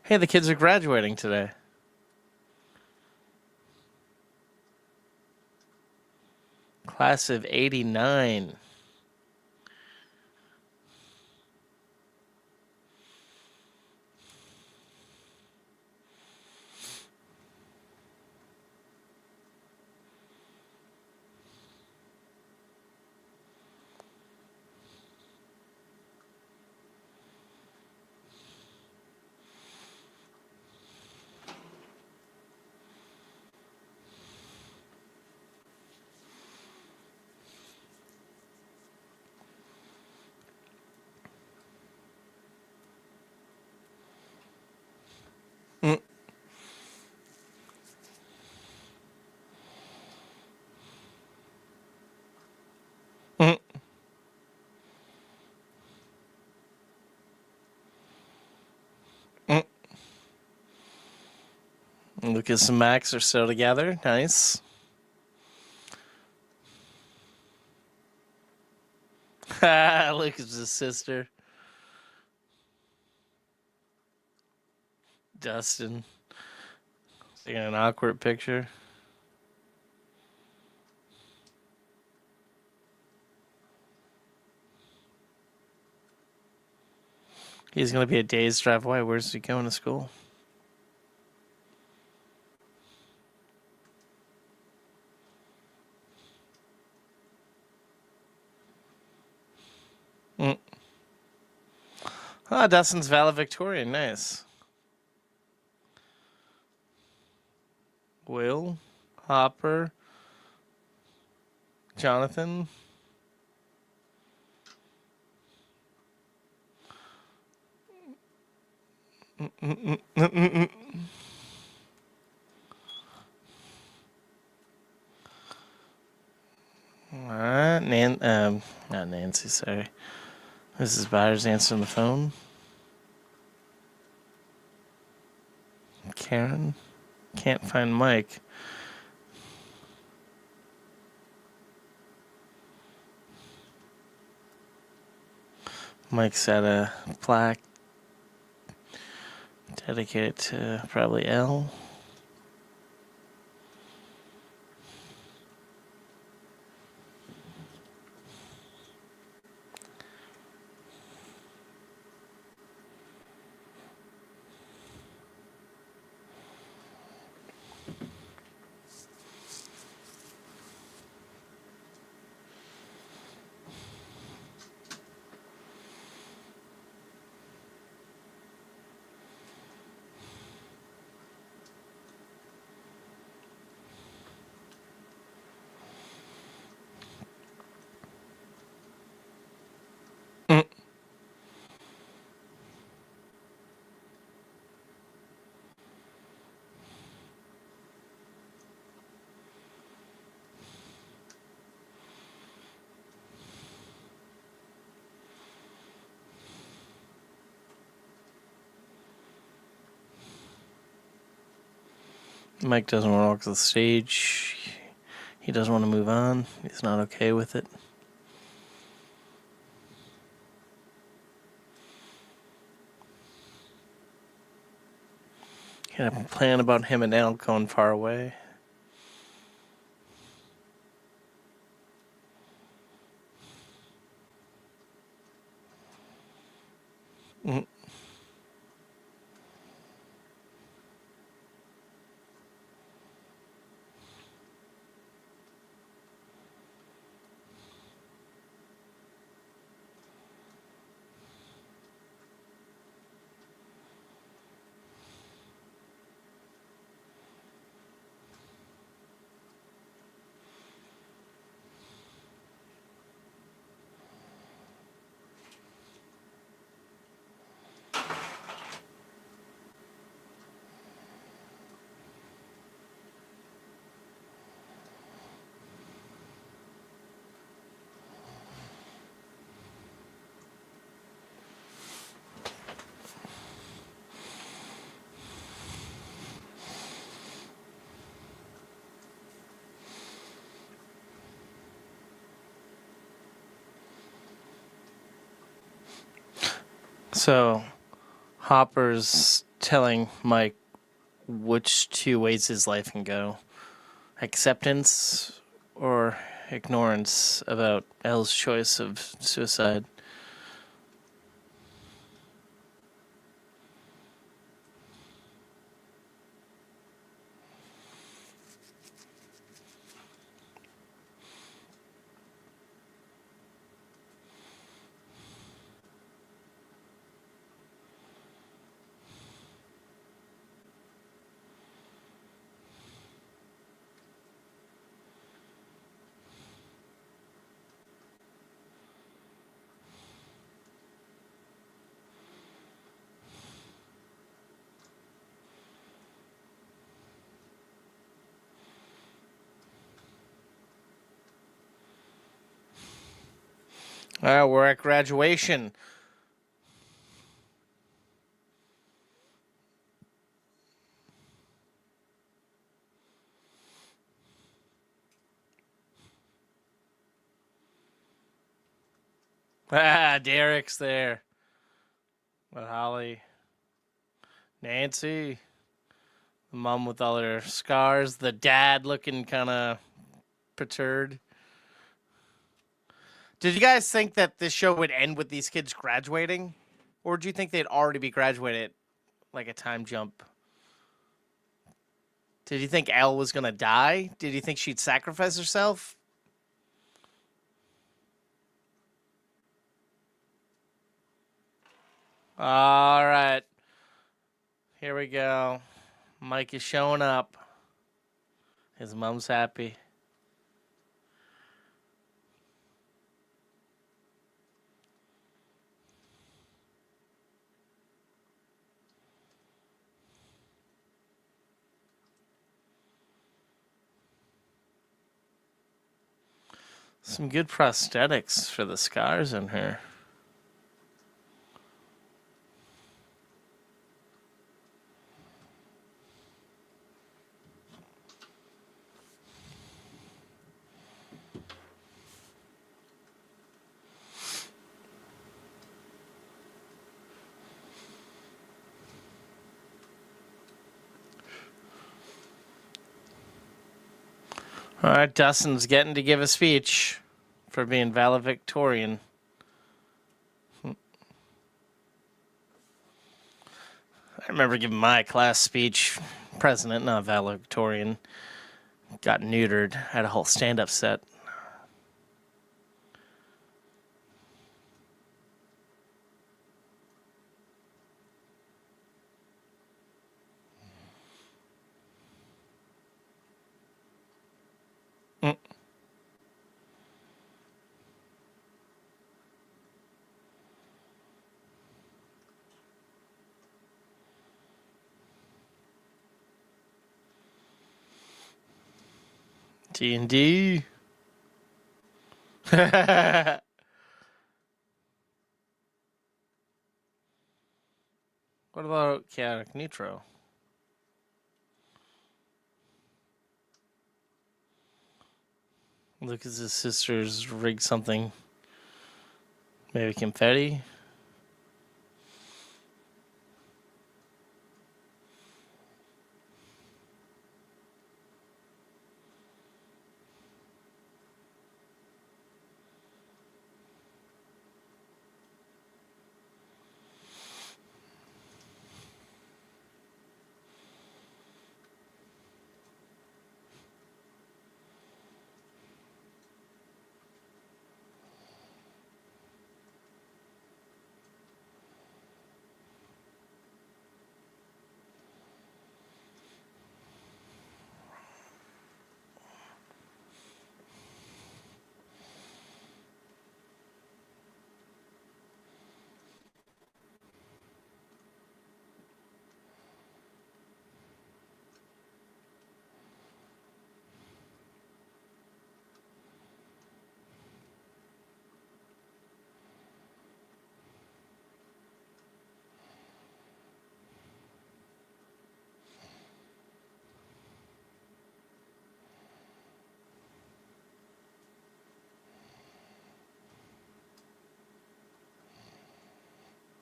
Hey, the kids are graduating today. Class of 89. Mm. Mm. Mm. Lucas and Max are still together. Nice. Lucas' sister. Dustin. Taking an awkward picture. He's going to be a day's drive away. Where's he going to school? Mm. Oh, Dustin's valedictorian. Nice. Will, Hopper, Jonathan. Alright, not Nancy, sorry. Mrs. Byers answering the phone. Karen. Can't find Mike. Mike's at a plaque dedicated to probably Elle. Mike doesn't want to walk to the stage. He doesn't want to move on. He's not okay with it. He had a plan about him and Elle going far away. Mm. So, Hopper's telling Mike which two ways his life can go: acceptance or ignorance about Elle's choice of suicide. All right, we're at graduation. Ah, Derek's there. With Holly. Nancy. The mom with all her scars. The dad looking kind of perturbed. Did you guys think that this show would end with these kids graduating? Or do you think they'd already be graduated like a time jump? Did you think Elle was going to die? Did you think she'd sacrifice herself? All right. Here we go. Mike is showing up. His mom's happy. Some good prosthetics for the scars in her. All right, Dustin's getting to give a speech for being valedictorian. I remember giving my class speech. President, not valedictorian. Got neutered. Had a whole stand-up set. D&D. What about chaotic neutral? Lucas's sisters rigged something. Maybe confetti?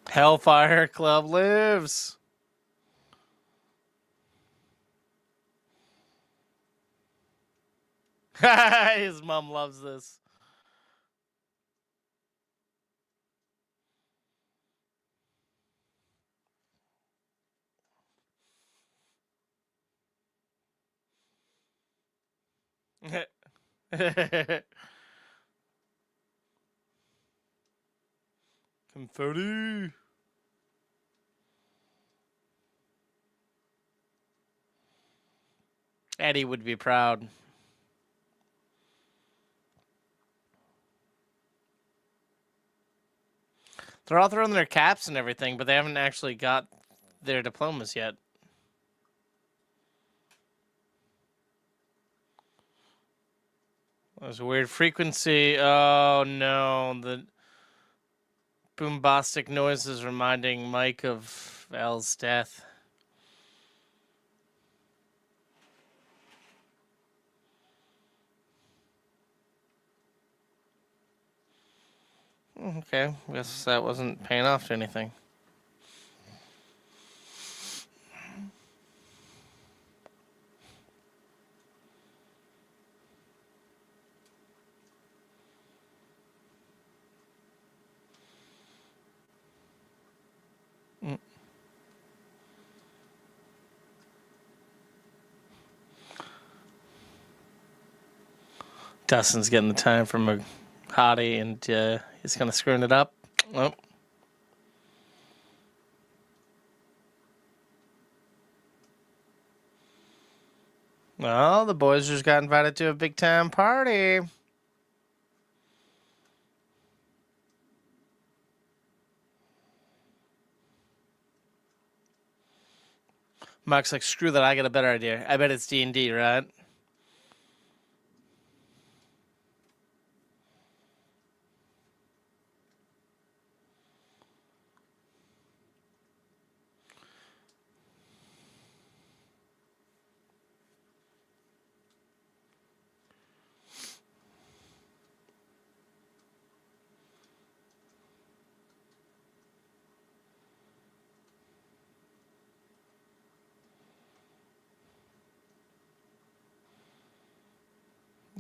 Hellfire Club lives. His mom loves this. Confetti. Eddie would be proud. They're all throwing their caps and everything, but they haven't actually got their diplomas yet. There's a weird frequency. Oh no, the boombastic noises reminding Mike of Al's death. Okay, guess that wasn't paying off to anything. Dustin's getting the time from a hottie, and he's kind of screwing it up. Oh. Well, the boys just got invited to a big time party. Mark's like, screw that, I got a better idea. I bet it's D&D, right?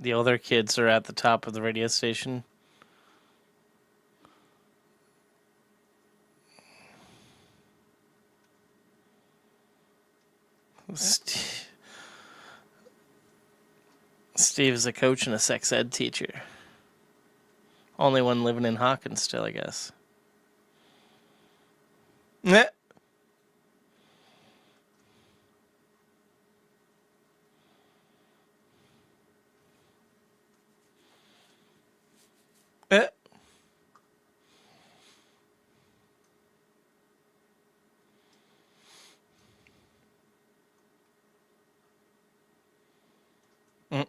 The older kids are at the top of the radio station. Steve is a coach and a sex ed teacher. Only one living in Hawkins still, I guess. Eh. Eh. Mm.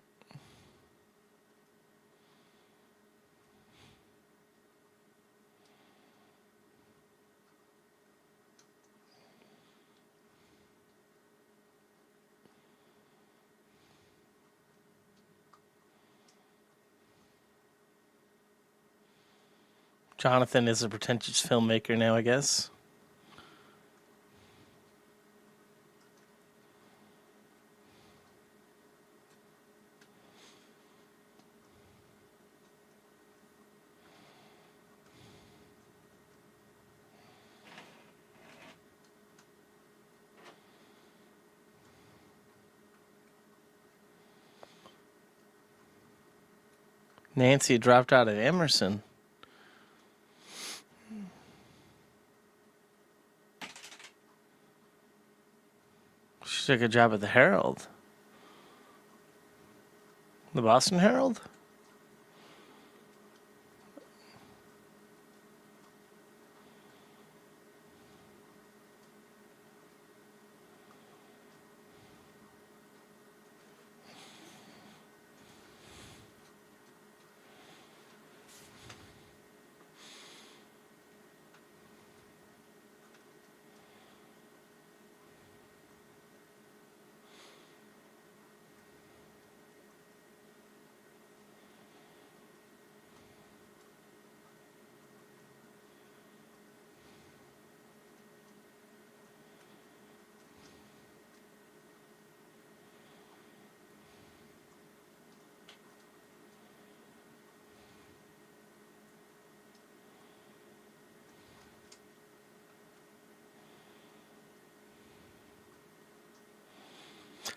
Jonathan is a pretentious filmmaker now, I guess. Nancy dropped out of Emerson. She took a job at the Herald. The Boston Herald?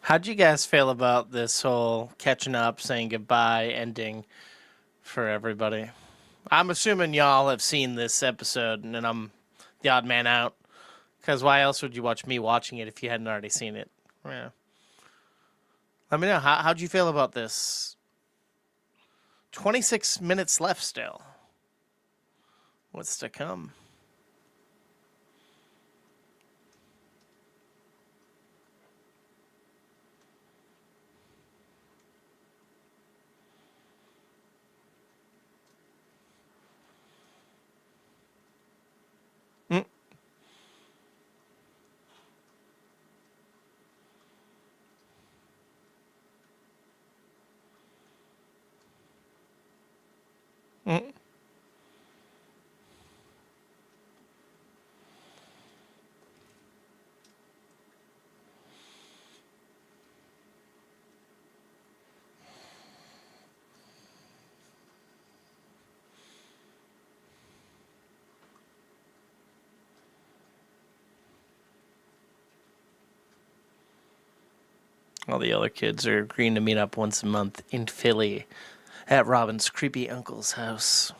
How'd you guys feel about this whole catching up, saying goodbye ending for everybody? I'm assuming y'all have seen this episode, and then I'm the odd man out. Because why else would you watch me watching it if you hadn't already seen it? Yeah. Let me know. How'd you feel about this? 26 minutes left still. What's to come? Mm, mm. All the other kids are agreeing to meet up once a month in Philly at Robin's creepy uncle's house.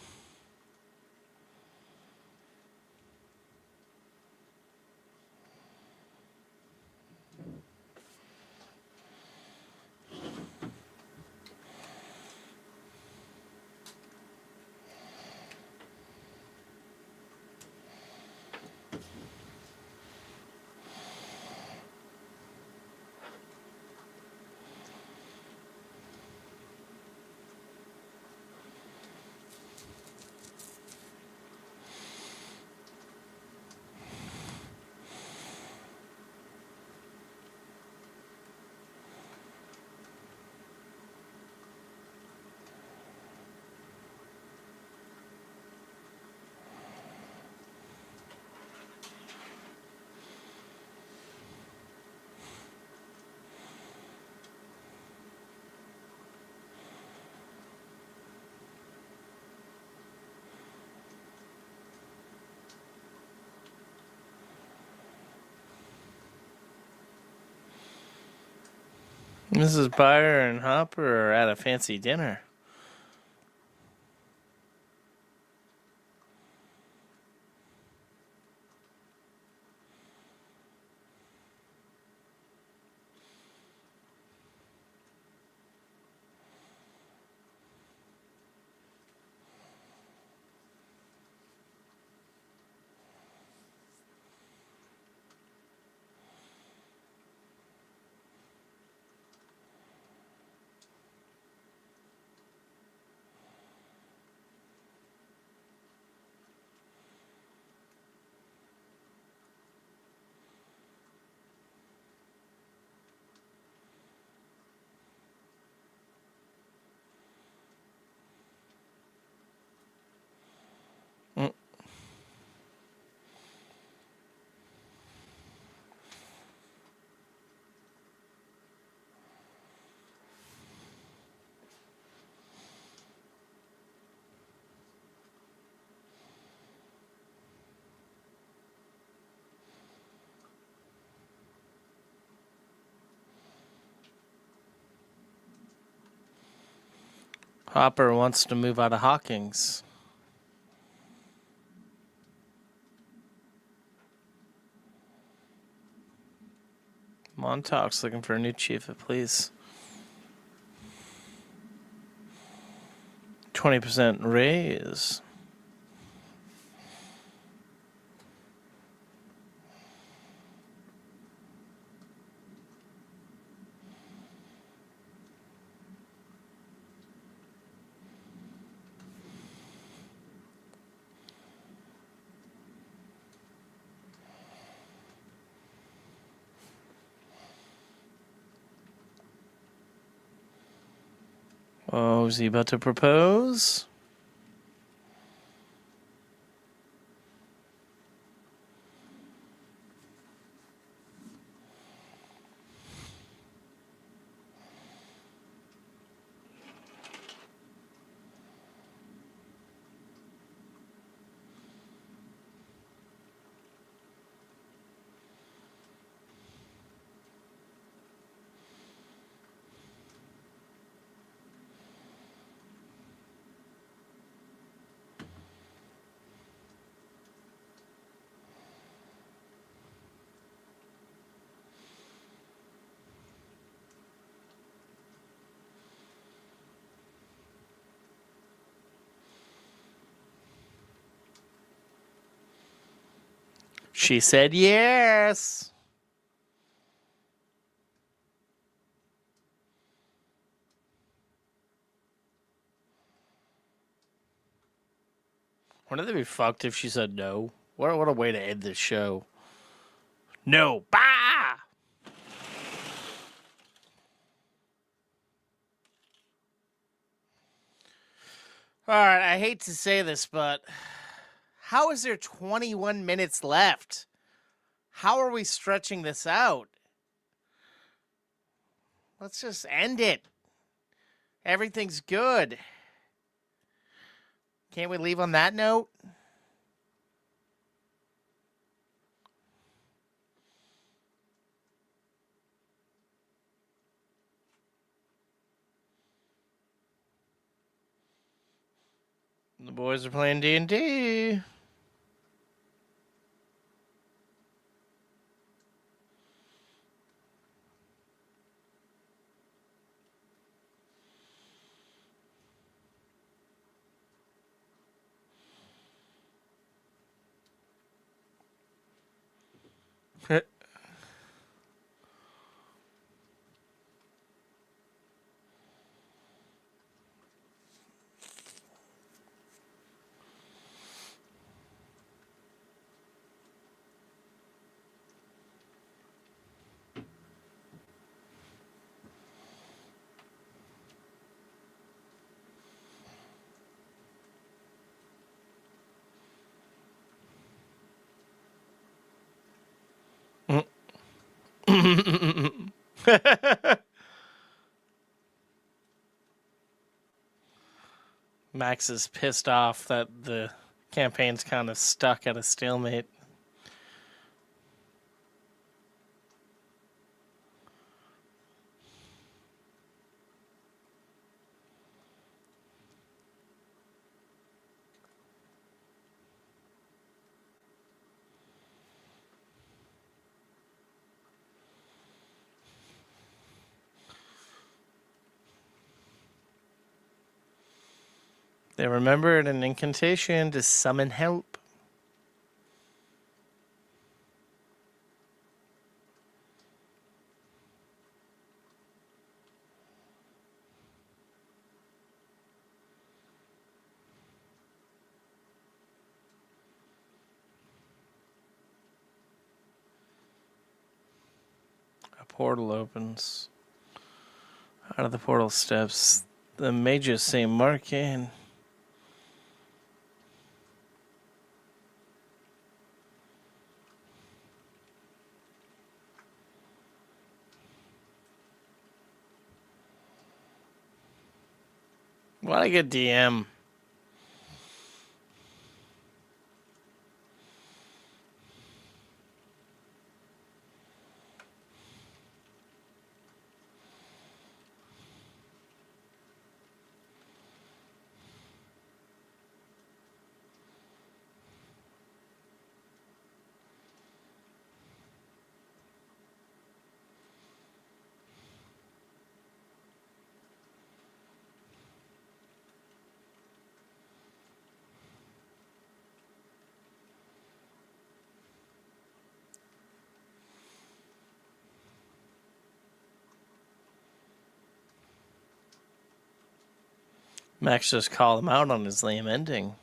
Mrs. Byer and Hopper are at a fancy dinner. Mm. Hopper wants to move out of Hawkins. Montauk's looking for a new chief of police. 20% raise. Oh, is he about to propose? She said yes. Wouldn't that be fucked if she said no? What a way to end this show. No. Bah! All right, I hate to say this, but how is there 21 minutes left? How are we stretching this out? Let's just end it. Everything's good. Can't we leave on that note? The boys are playing D&D. Max is pissed off that the campaign's kind of stuck at a stalemate. They remembered an incantation to summon help. A portal opens. Out of the portal steps the Magus Saint Marcain. What a good DM. Max just called him out on his lame ending.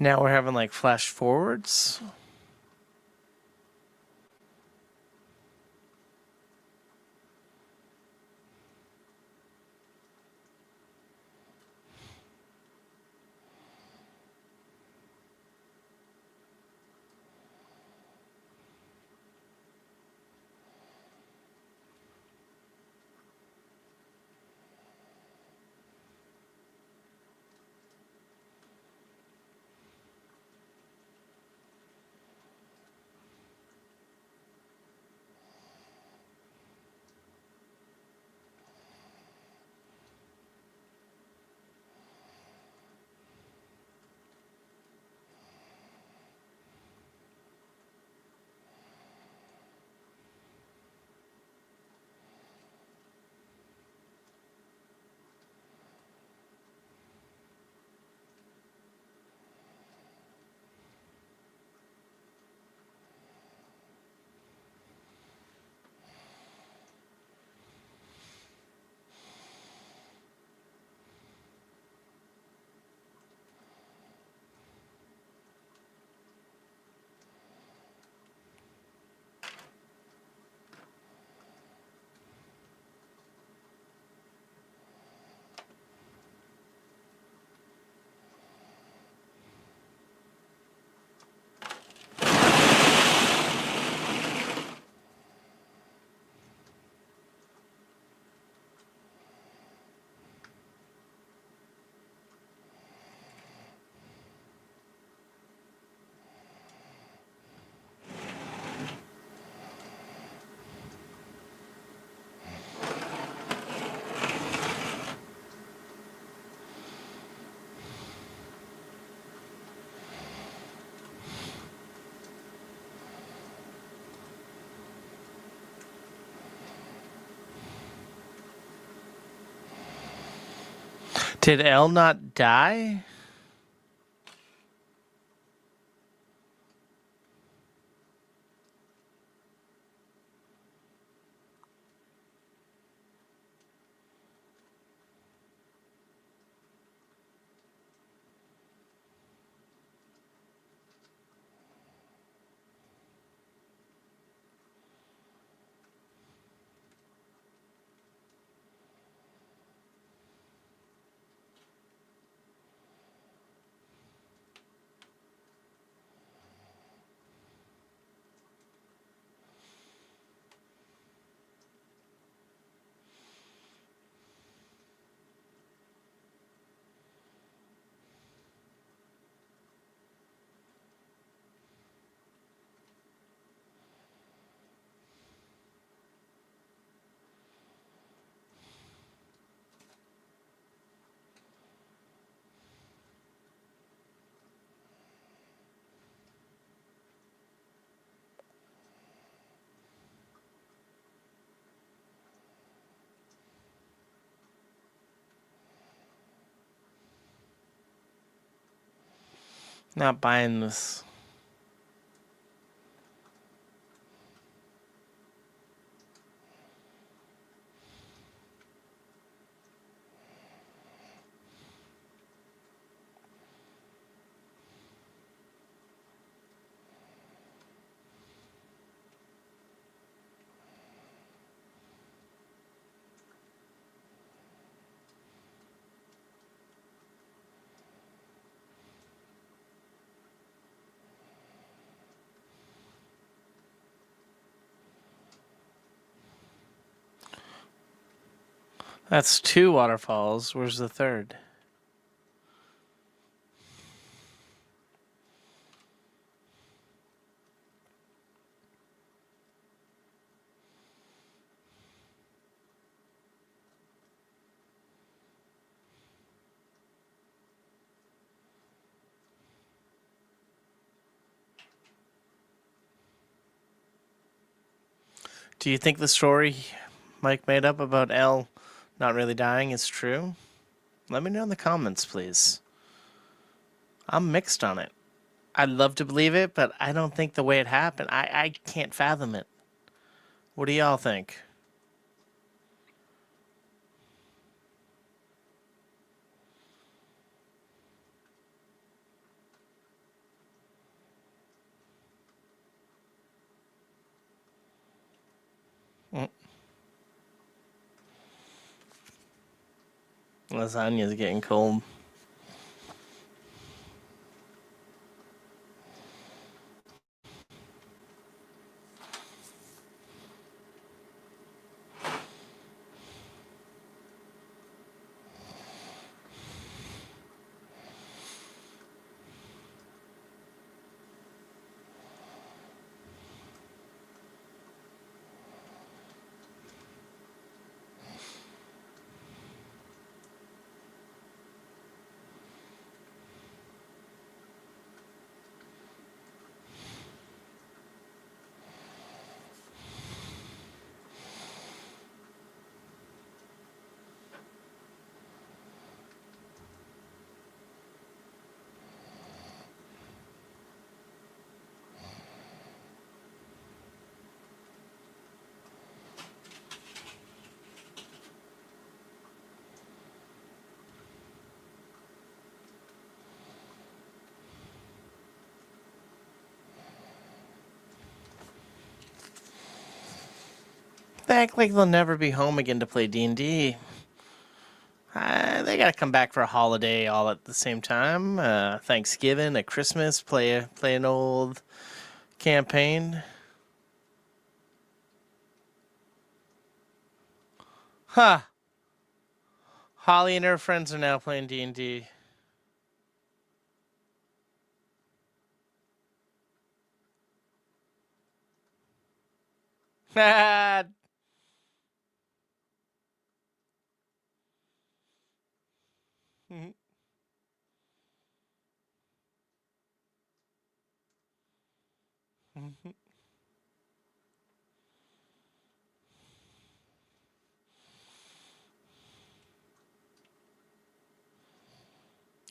Now we're having like flash forwards. Did Elle not die? Not buying this. That's 2 waterfalls. Where's the third? Do you think the story Mike made up about Elle not really dying is true? Let me know in the comments, please. I'm mixed on it. I'd love to believe it, but I don't think the way it happened, I can't fathom it. What do y'all think? Lasagna's getting cold. They act like they'll never be home again to play D&D. They gotta come back for a holiday all at the same time. Thanksgiving, a Christmas, play an old campaign. Huh. Holly and her friends are now playing D&D.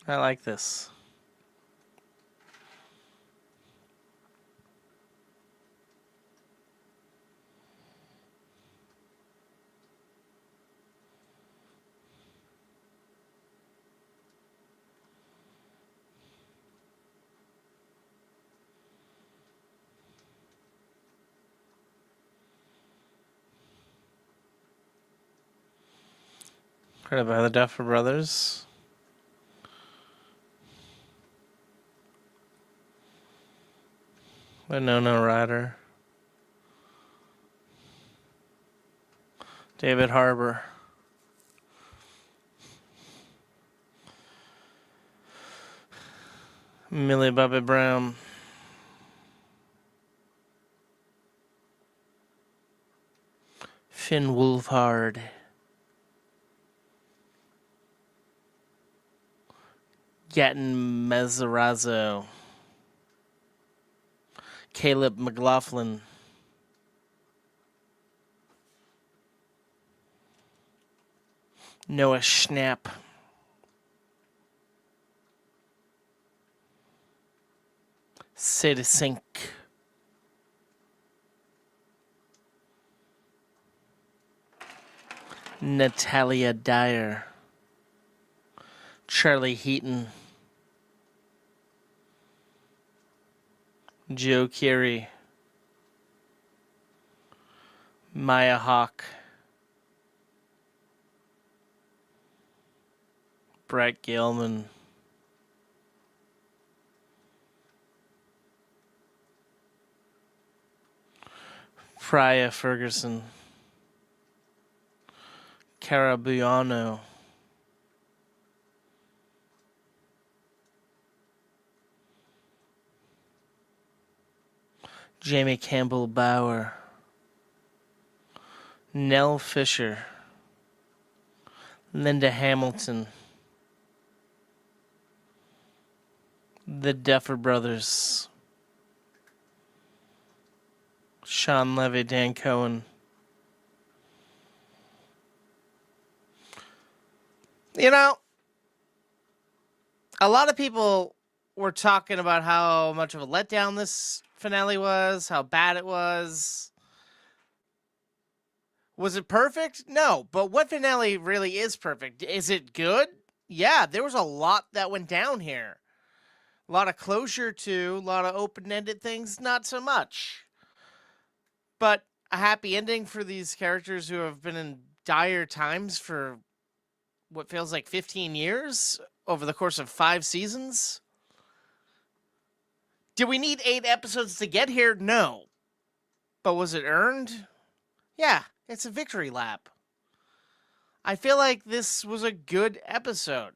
I like this. Created by the Duffer Brothers. Winona Ryder. David Harbour. Millie Bobby Brown. Finn Wolfhard. Gatton Mezzarazzo. Caleb McLaughlin. Noah Schnapp. Sid Sink. Natalia Dyer. Charlie Heaton. Joe Carey. Maya Hawke. Brett Gilman. Freya Ferguson. Cara Buono. Jamie Campbell Bower. Nell Fisher. Linda Hamilton. The Duffer Brothers. Sean Levy, Dan Cohen. You know, a lot of people were talking about how much of a letdown this finale was, how bad it was. Was it perfect? No, but what finale really is perfect? Is it good? Yeah, there was a lot that went down here. A lot of closure too, a lot of open-ended things, not so much. But a happy ending for these characters who have been in dire times for what feels like 15 years over the course of 5 seasons. Did we need 8 episodes to get here? No. But was it earned? Yeah, it's a victory lap. I feel like this was a good episode.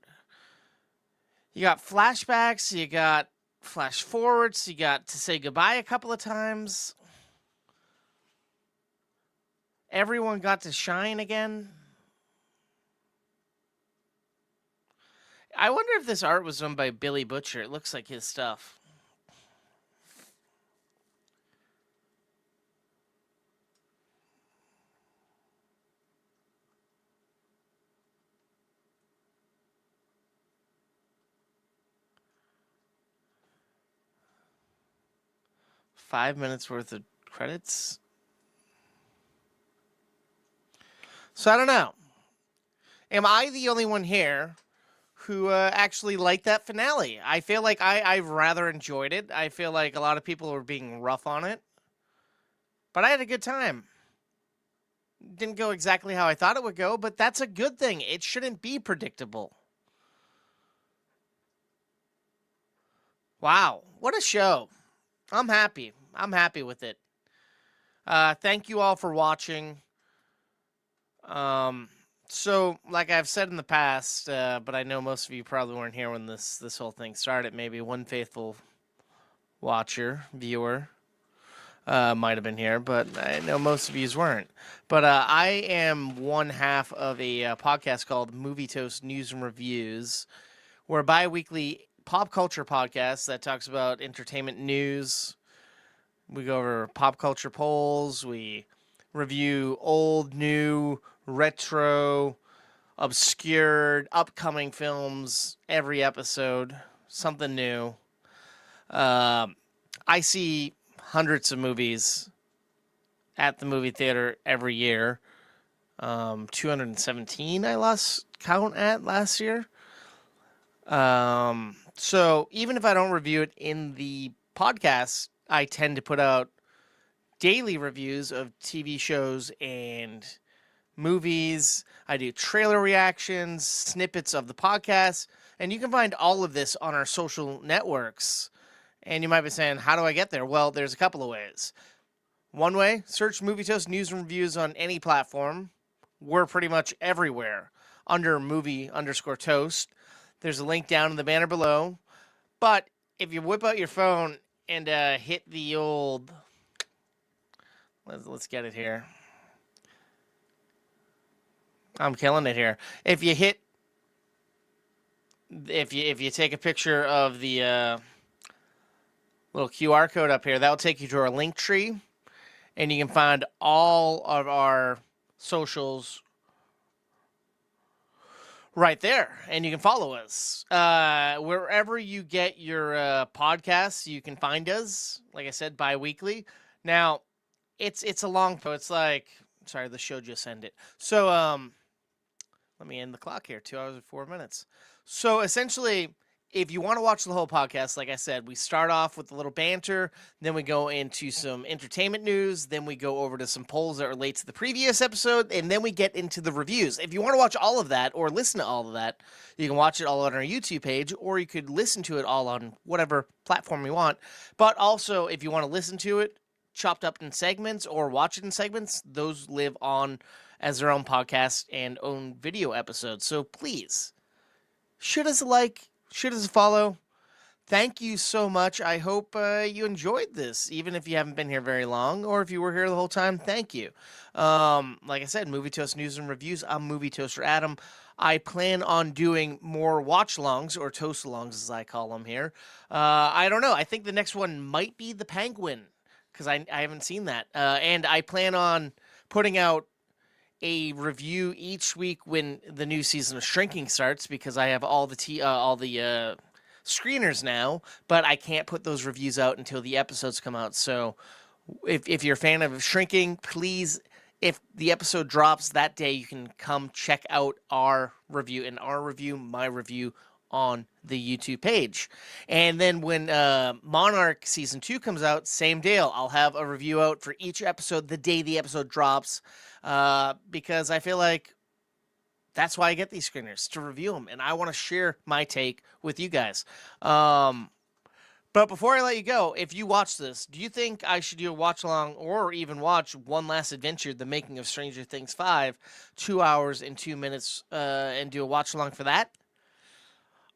You got flashbacks, you got flash forwards, you got to say goodbye a couple of times. Everyone got to shine again. I wonder if this art was done by Billy Butcher. It looks like his stuff. Five minutes worth of credits. So I don't know. Am I the only one here who actually liked that finale? I feel like I've rather enjoyed it. I feel like a lot of people were being rough on it. But I had a good time. Didn't go exactly how I thought it would go, but that's a good thing. It shouldn't be predictable. Wow, what a show. I'm happy. I'm happy with it. Thank you all for watching. So, like I've said in the past, but I know most of you probably weren't here when this whole thing started. Maybe one faithful watcher, viewer, might have been here, but I know most of yous weren't. But I am one half of a podcast called Movie Toast News and Reviews. We're a bi-weekly pop culture podcast that talks about entertainment news. We go over pop culture polls. We review old, new, retro, obscured upcoming films every episode, something new. I see hundreds of movies at the movie theater every year. 217 I lost count at last year. So even if I don't review it in the podcast, I tend to put out daily reviews of TV shows and movies. I do trailer reactions, snippets of the podcast, and you can find all of this on our social networks. And you might be saying, how do I get there? Well, there's a couple of ways. One way, search Movie Toast News and Reviews on any platform. We're pretty much everywhere under movie_toast. There's a link down in the banner below. But if you whip out your phone and hit the old... Let's get it here. I'm killing it here. If you take a picture of the little QR code up here, that'll take you to our link tree, and you can find all of our socials right there, and you can follow us wherever you get your podcasts. You can find us, like I said, bi-weekly. Now, it's a long post. It's like, sorry, the show just ended. So let me end the clock here. 2 hours and 4 minutes. So essentially, if you want to watch the whole podcast, like I said, we start off with a little banter, then we go into some entertainment news, then we go over to some polls that relate to the previous episode, and then we get into the reviews. If you want to watch all of that or listen to all of that, you can watch it all on our YouTube page, or you could listen to it all on whatever platform you want. But also, if you want to listen to it chopped up in segments or watch it in segments, those live on as their own podcast and own video episodes. So please, shoot us a like, shoot us a follow. Thank you so much. I hope you enjoyed this, even if you haven't been here very long, or if you were here the whole time, thank you. Like I said, Movie Toast News and Reviews. I'm Movie Toaster Adam. I plan on doing more watch-alongs, or toast-alongs as I call them here. I don't know. I think the next one might be The Penguin, because I haven't seen that. And I plan on putting out a review each week when the new season of Shrinking starts, because I have all the screeners now, but I can't put those reviews out until the episodes come out. So if you're a fan of Shrinking, please, if the episode drops that day, you can come check out our review, my review on the YouTube page. And then when Monarch Season 2 comes out, same deal. I'll have a review out for each episode the day the episode drops, because I feel like that's why I get these screeners, to review them, and I want to share my take with you guys. But before I let you go, if you watch this, do you think I should do a watch-along or even watch One Last Adventure, The Making of Stranger Things 5, 2 hours and 2 minutes, and do a watch-along for that?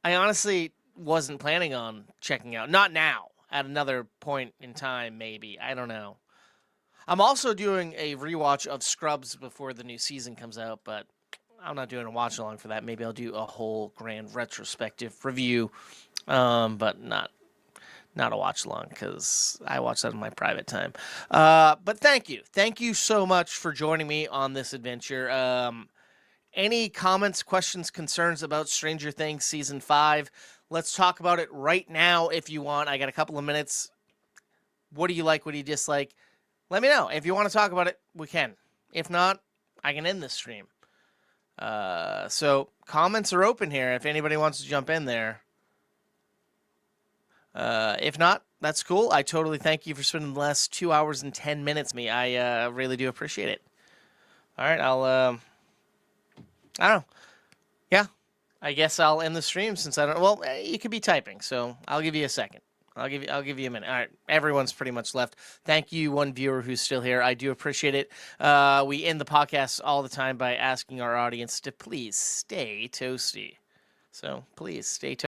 I honestly wasn't planning on checking out. Not now. At another point in time, maybe. I don't know. I'm also doing a rewatch of Scrubs before the new season comes out, but I'm not doing a watch-along for that. Maybe I'll do a whole grand retrospective review, but not a watch-along, because I watch that in my private time. But thank you. Thank you so much for joining me on this adventure. Any comments, questions, concerns about Stranger Things Season 5? Let's talk about it right now if you want. I got a couple of minutes. What do you like? What do you dislike? Let me know. If you want to talk about it, we can. If not, I can end this stream. So comments are open here if anybody wants to jump in there. If not, that's cool. I totally thank you for spending the last 2 hours and 10 minutes with me. I really do appreciate it. All right, I don't know. Yeah, I guess I'll end the stream since I don't. Well, you could be typing, so I'll give you a second. I'll give you a minute. All right, everyone's pretty much left. Thank you, one viewer who's still here. I do appreciate it. We end the podcast all the time by asking our audience to please stay toasty. So please stay toasty.